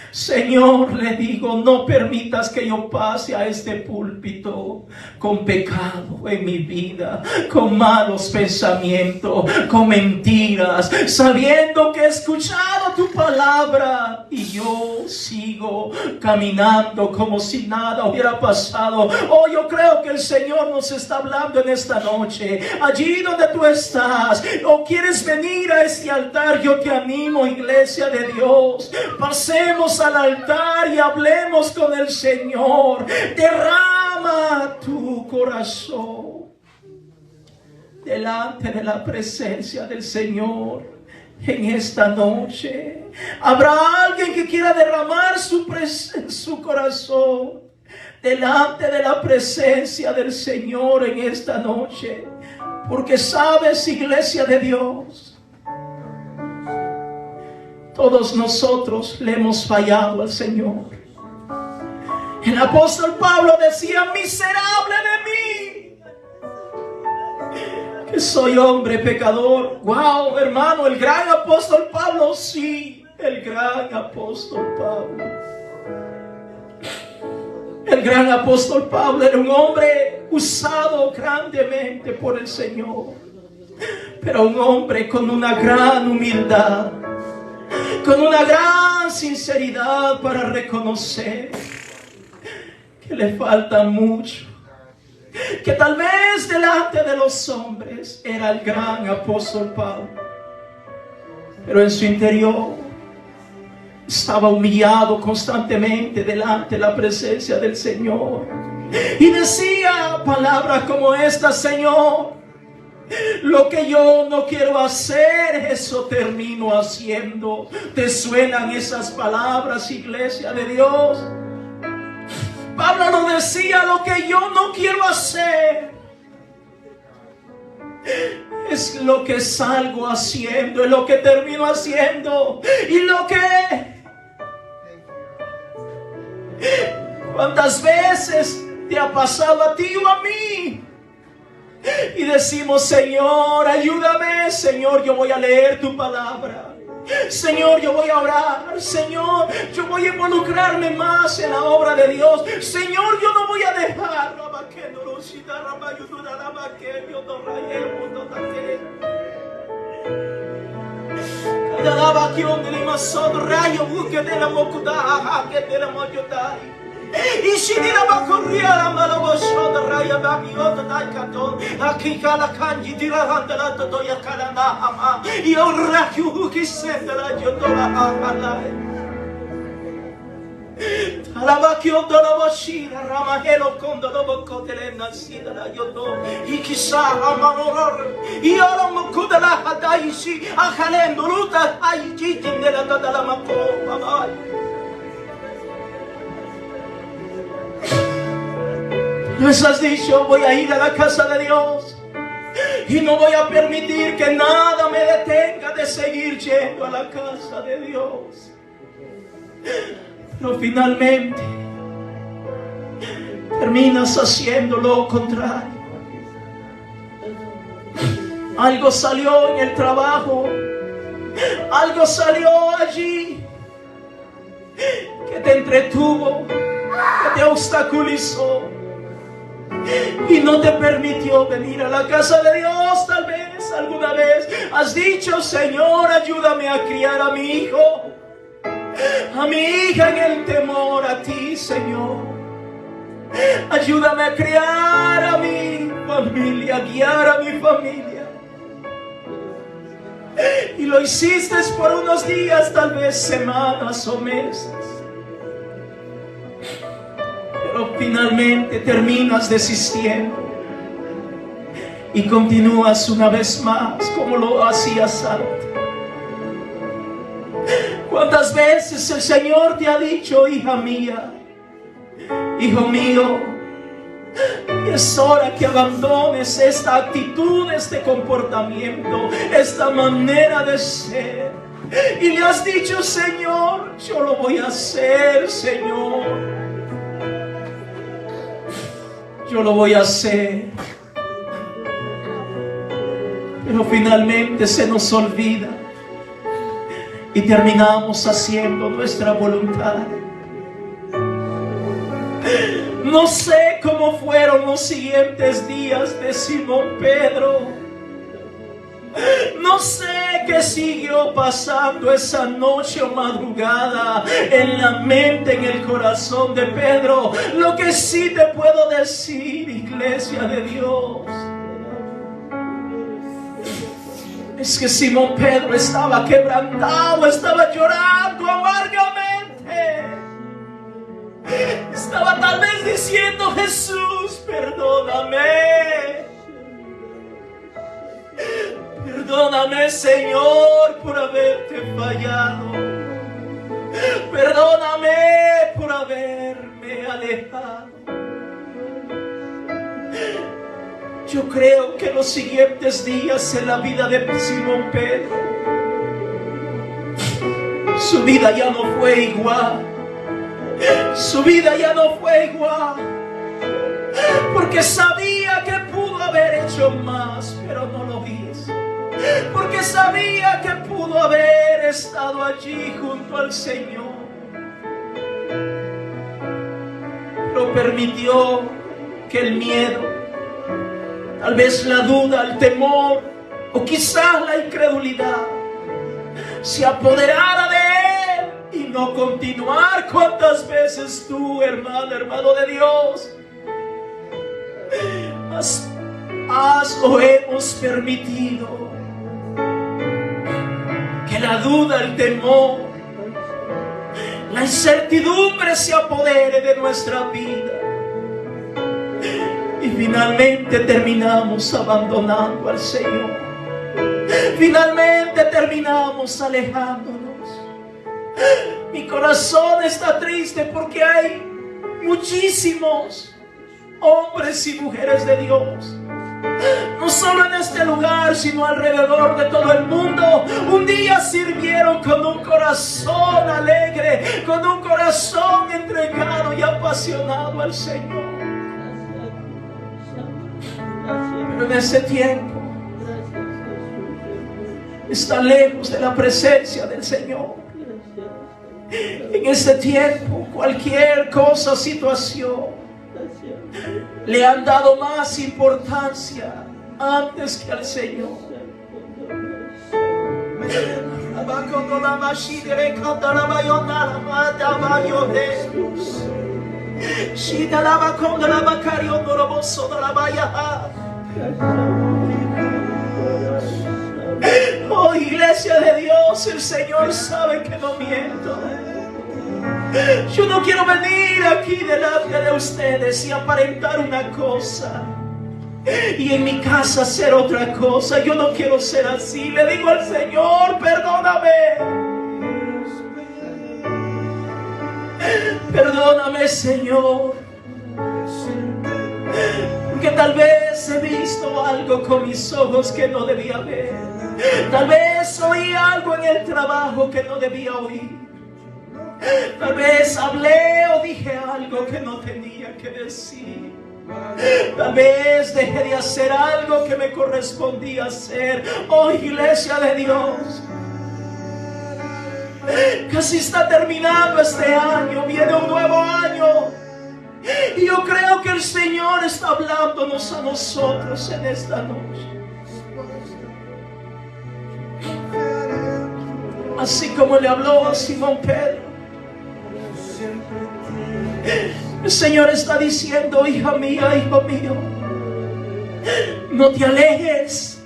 Señor, le digo, no permitas que yo pase a este púlpito con pecado en mi vida, con malos pensamientos, con mentiras, sabiendo que he escuchado tu palabra y yo sigo caminando como si nada hubiera pasado. Oh, yo creo que el Señor nos está hablando en esta noche. Allí donde tú estás o quieres venir a este altar, yo te animo, iglesia de Dios. Pasemos al altar y hablemos con el Señor. Derrama tu corazón delante de la presencia del Señor en esta noche. Habrá alguien que quiera derramar su corazón delante de la presencia del Señor en esta noche, porque sabes, iglesia de Dios, todos nosotros le hemos fallado al Señor. El apóstol Pablo decía, miserable de mí, que soy hombre pecador. Wow, hermano, el gran apóstol Pablo, sí, el gran apóstol Pablo. El gran apóstol Pablo era un hombre usado grandemente por el Señor, pero un hombre con una gran humildad, con una gran sinceridad para reconocer que le falta mucho, que tal vez delante de los hombres era el gran apóstol Pablo, pero en su interior estaba humillado constantemente delante de la presencia del Señor y decía palabras como esta: Señor, lo que yo no quiero hacer, eso termino haciendo. ¿Te suenan esas palabras, iglesia de Dios? Pablo nos decía, lo que yo no quiero hacer es lo que salgo haciendo, es lo que termino haciendo. Y lo que... ¿Cuántas veces te ha pasado a ti o a mí? Y decimos, Señor, ayúdame. Señor, yo voy a leer tu palabra. Señor, yo voy a orar. Señor, yo voy a involucrarme más en la obra de Dios. Señor, yo no voy a dejar. Y si ni la va a correr la mala voz de raya babiota da caton, aquí cada canji tirando la toya calanda ama, y ora que sente la yotola ala. La vacchiondo la vacina, ramahelo condo la bocotele nasida la yoto, y chissà amanor, y ora mokuda la hadaisi, a calendo luta ai giti nella dada la mako, mamma. Nos has dicho, voy a ir a la casa de Dios y no voy a permitir que nada me detenga de seguir yendo a la casa de Dios. Pero finalmente terminas haciendo lo contrario. Algo salió en el trabajo, algo salió allí que te entretuvo, que te obstaculizó y no te permitió venir a la casa de Dios. Tal vez alguna vez has dicho, Señor, ayúdame a criar a mi hijo, a mi hija en el temor a ti, Señor. Ayúdame a criar a mi familia, a guiar a mi familia. Y lo hiciste por unos días, tal vez semanas o meses. Pero finalmente terminas desistiendo y continúas una vez más como lo hacías antes. ¿Cuántas veces el Señor te ha dicho, hija mía, hijo mío, es hora que abandones esta actitud, este comportamiento, esta manera de ser? Y le has dicho, Señor, yo lo voy a hacer, Señor. yo lo voy a hacer. Pero finalmente se nos olvida y terminamos haciendo nuestra voluntad. No sé cómo fueron los siguientes días de Simón Pedro. No sé qué siguió pasando esa noche o madrugada en la mente, en el corazón de Pedro. Lo que sí te puedo decir, iglesia de Dios, es que Simón Pedro estaba quebrantado, estaba llorando amargamente. Estaba tal vez diciendo: Jesús, perdóname. Perdóname, Señor, por haberte fallado. Perdóname por haberme alejado. Yo creo que los siguientes días en la vida de Simón Pedro, su vida ya no fue igual. Su vida ya no fue igual. Porque sabía que pudo haber hecho más, pero no lo hizo. Porque sabía que pudo haber estado allí junto al Señor, pero permitió que el miedo, tal vez la duda, el temor o quizás la incredulidad se apoderara de él y no continuar. ¿Cuántas veces tú, hermano de Dios, has o hemos permitido que la duda, el temor, la incertidumbre se apodere de nuestra vida y finalmente terminamos abandonando al Señor? Finalmente terminamos alejándonos. Mi corazón está triste porque hay muchísimos hombres y mujeres de Dios, no solo en este lugar, sino alrededor de todo el mundo. Un día sirvieron con un corazón alegre, con un corazón entregado y apasionado al Señor. Pero en ese tiempo está lejos de la presencia del Señor. En ese tiempo, cualquier cosa, situación, le han dado más importancia antes que al Señor. Oh, iglesia de Dios, el Señor sabe que no miento. Yo no quiero venir aquí delante de ustedes y aparentar una cosa y en mi casa hacer otra cosa. Yo no quiero ser así. Le digo al Señor: perdóname. Perdóname, Señor, porque tal vez he visto algo con mis ojos que no debía ver. Tal vez oí algo en el trabajo que no debía oír. Tal vez hablé o dije algo que no tenía que decir. Tal vez dejé de hacer algo que me correspondía hacer. Oh, iglesia de Dios, casi está terminando este año, viene un nuevo año, y yo creo que el Señor está hablándonos a nosotros en esta noche. Así como le habló a Simón Pedro, el Señor está diciendo: hija mía, hijo mío, no te alejes,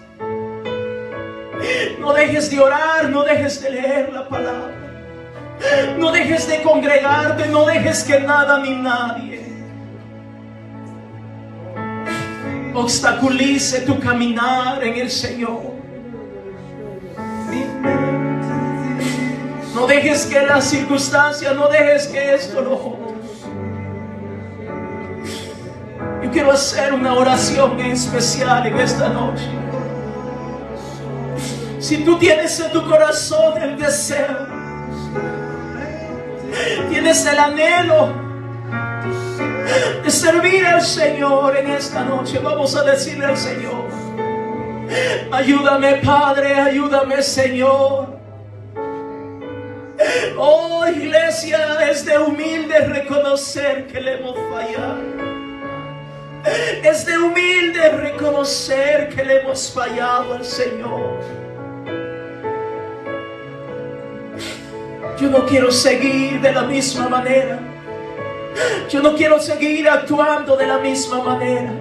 no dejes de orar, no dejes de leer la palabra, no dejes de congregarte, no dejes que nada ni nadie obstaculice tu caminar en el Señor. No dejes que las circunstancias, no dejes que esto lo otro. Yo quiero hacer una oración especial en esta noche. Si tú tienes en tu corazón el deseo, tienes el anhelo de servir al Señor en esta noche. Vamos a decirle al Señor: ayúdame, Padre, ayúdame, Señor. Oh, iglesia, es de humilde reconocer que le hemos fallado. Es de humilde reconocer que le hemos fallado al Señor. Yo no quiero seguir de la misma manera. Yo no quiero seguir actuando de la misma manera.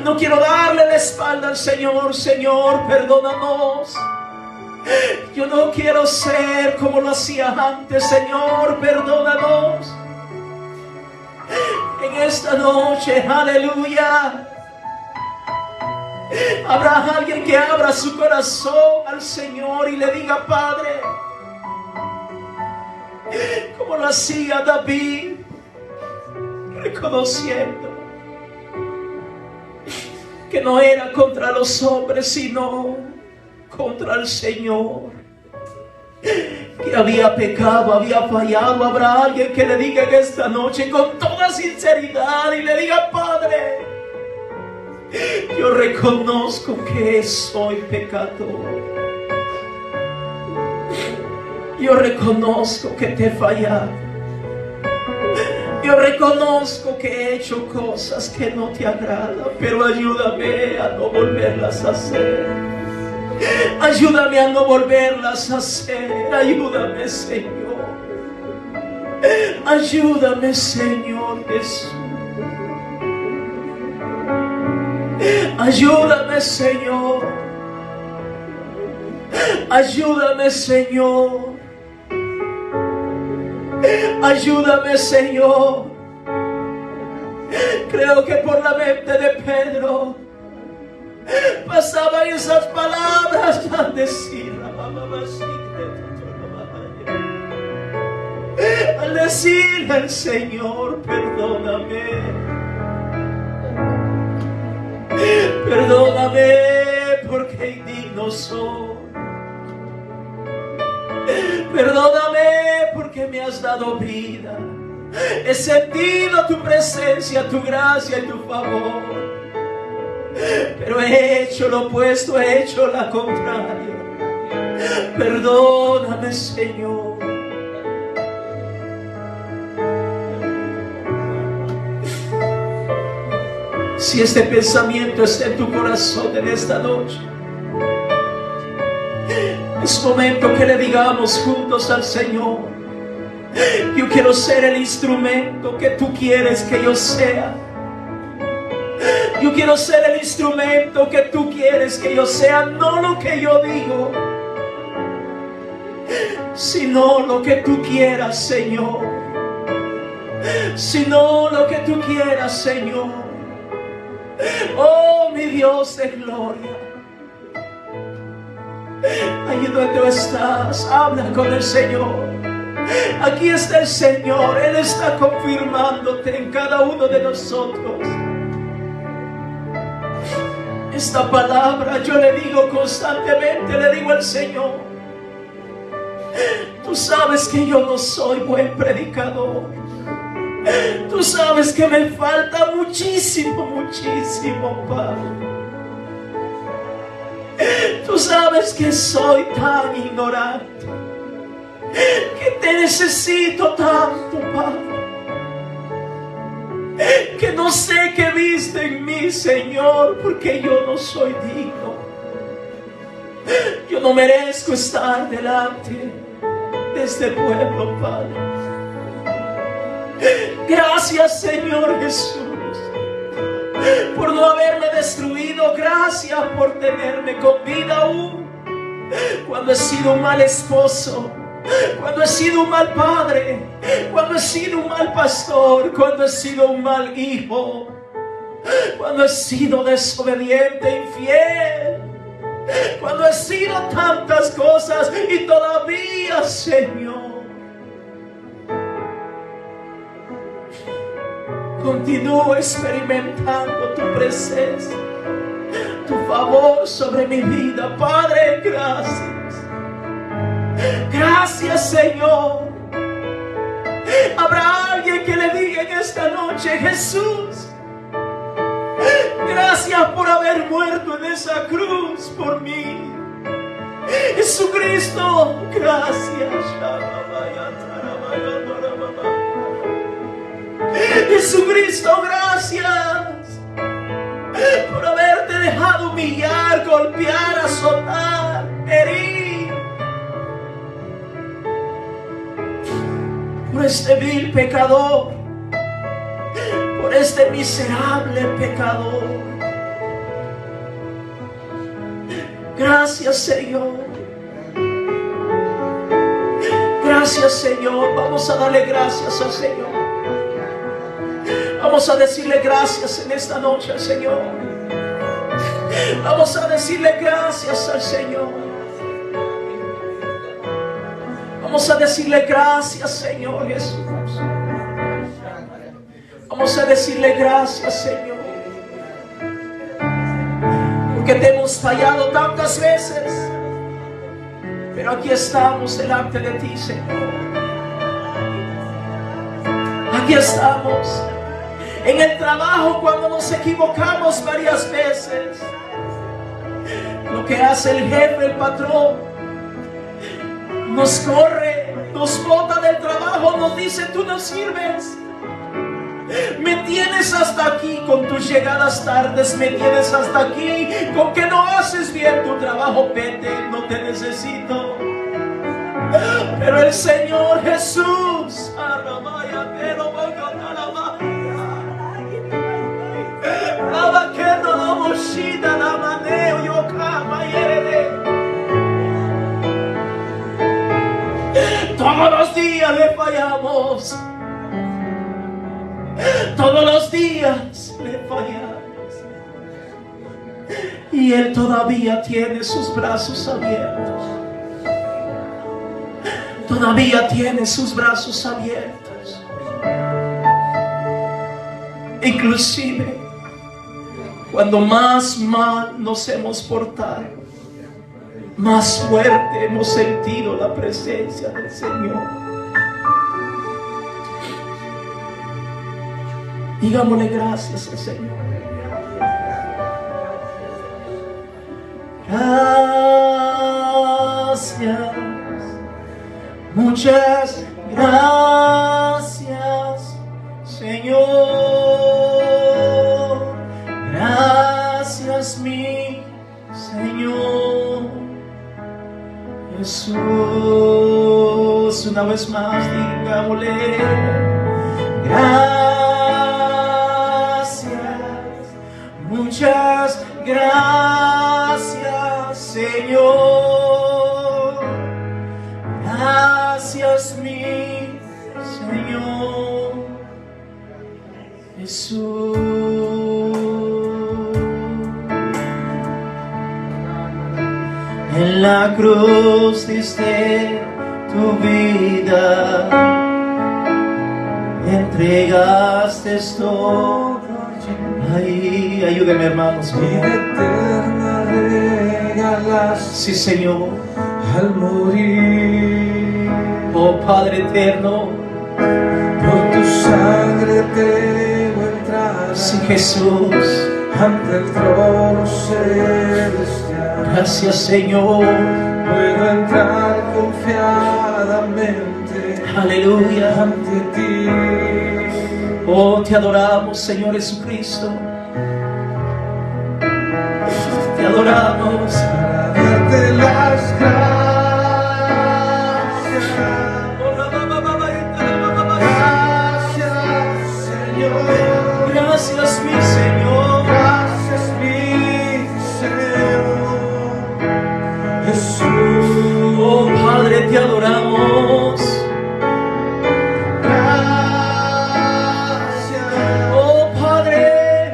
No quiero darle la espalda al Señor. Señor, perdónanos. Yo no quiero ser como lo hacía antes. Señor, perdónanos. En esta noche, aleluya, habrá alguien que abra su corazón al Señor y le diga: Padre, como lo hacía David, reconociendo que no era contra los hombres, sino contra el Señor, que había pecado, había fallado. Habrá alguien que le diga en esta noche con toda sinceridad y le diga: Padre, yo reconozco que soy pecador. Yo reconozco que te he fallado. Yo reconozco que he hecho cosas que no te agradan, pero ayúdame a no volverlas a hacer. Ayúdame a no volverlas a hacer. Ayúdame, Señor. Ayúdame, Señor Jesús. Ayúdame, Señor. Ayúdame, Señor. Ayúdame, Señor. Creo que por la mente de Pedro pasaban esas palabras al decirle al Señor: perdóname. Perdóname porque indigno soy. Perdóname porque me has dado vida. He sentido tu presencia, tu gracia y tu favor. Pero he hecho lo opuesto, he hecho la contraria. Perdóname, Señor. Si este pensamiento está en tu corazón en esta noche, es momento que le digamos juntos al Señor: yo quiero ser el instrumento que tú quieres que yo sea. Yo quiero ser el instrumento que tú quieres que yo sea. No lo que yo digo, sino lo que tú quieras, Señor. Sino lo que tú quieras, Señor. Oh, mi Dios de gloria. Ahí donde tú estás, habla con el Señor. Aquí está el Señor. Él está confirmándote en cada uno de nosotros. Esta palabra yo le digo constantemente, le digo al Señor: tú sabes que yo no soy buen predicador. Tú sabes que me falta muchísimo, muchísimo, Padre. Tú sabes que soy tan ignorante, que te necesito tanto, Padre, que no sé qué viste en mí, Señor, porque yo no soy digno. Yo no merezco estar delante de este pueblo, Padre. Gracias, Señor Jesús, por no haberme destruido. Gracias por tenerme con vida aún cuando he sido un mal esposo, cuando he sido un mal padre, cuando he sido un mal pastor, cuando he sido un mal hijo, cuando he sido desobediente, infiel, cuando he sido tantas cosas. Y todavía, Señor, continúo experimentando tu presencia, tu favor sobre mi vida. Padre, gracias. Gracias, Señor. Habrá alguien que le diga en esta noche: noche, Jesús. Gracias por haber muerto en esa cruz por mí. Jesucristo, gracias. Jesucristo, gracias por haberte dejado humillar, golpear, azotar, herir por este vil pecador, por este miserable pecador. Gracias, Señor. Gracias, Señor. Vamos a darle gracias al Señor. Vamos a decirle gracias en esta noche al Señor. Vamos a decirle gracias al Señor. Vamos a decirle gracias, Señor Jesús. Vamos a decirle gracias, Señor. Porque te hemos fallado tantas veces. Pero aquí estamos delante de ti, Señor. Aquí estamos. En el trabajo, cuando nos equivocamos varias veces, lo que hace el jefe, el patrón, nos corre, nos bota del trabajo, nos dice: tú no sirves. Me tienes hasta aquí con tus llegadas tardes, me tienes hasta aquí con que no haces bien tu trabajo. Vete, no te necesito. Pero el Señor Jesús, todos los días le fallamos. Todos los días le fallamos. Y Él todavía tiene sus brazos abiertos. Todavía tiene sus brazos abiertos. Inclusive cuando más mal nos hemos portado, más fuerte hemos sentido la presencia del Señor. Digámosle gracias al Señor. Gracias, muchas gracias, Señor. Gracias, mi Señor Jesús. Una vez más, digámosle gracias, muchas gracias, Señor. Gracias, mi Señor Jesús. En la cruz diste tu vida, entregaste todo. Ay, ayúdeme, hermanos. Vida eterna regalas, Sí, Señor. al morir. Oh Padre eterno. Por tu sangre tengo entrada. Sí, Jesús. Ante el trono celestial. Gracias, Señor. Puedo entrar confiadamente. Aleluya. Ante ti. Oh, te adoramos, Señor Jesucristo. Te adoramos. Para darte las gracias. Gracias, Señor. Gracias, mi Señor. Gracias, mi Señor Jesús. Oh, Padre, te adoramos. Gracias, Oh, Padre.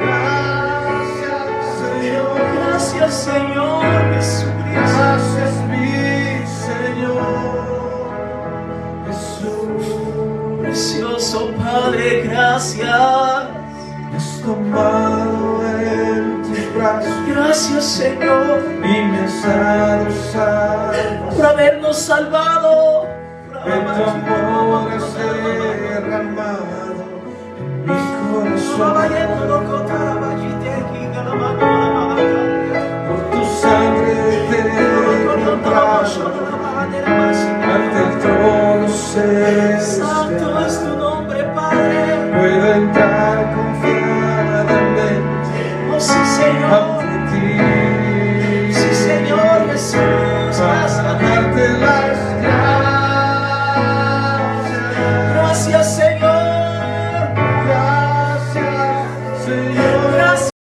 gracias, Señor. Gracias, Señor Jesucristo. Gracias, mi Señor Jesús. Precioso Padre, gracias. Me has tomado en tus brazos Gracias, Señor, y me has dado salvación. por habernos salvado. Que tu amor es derramado en corazón. Por tu sangre te compraron, ante el trono se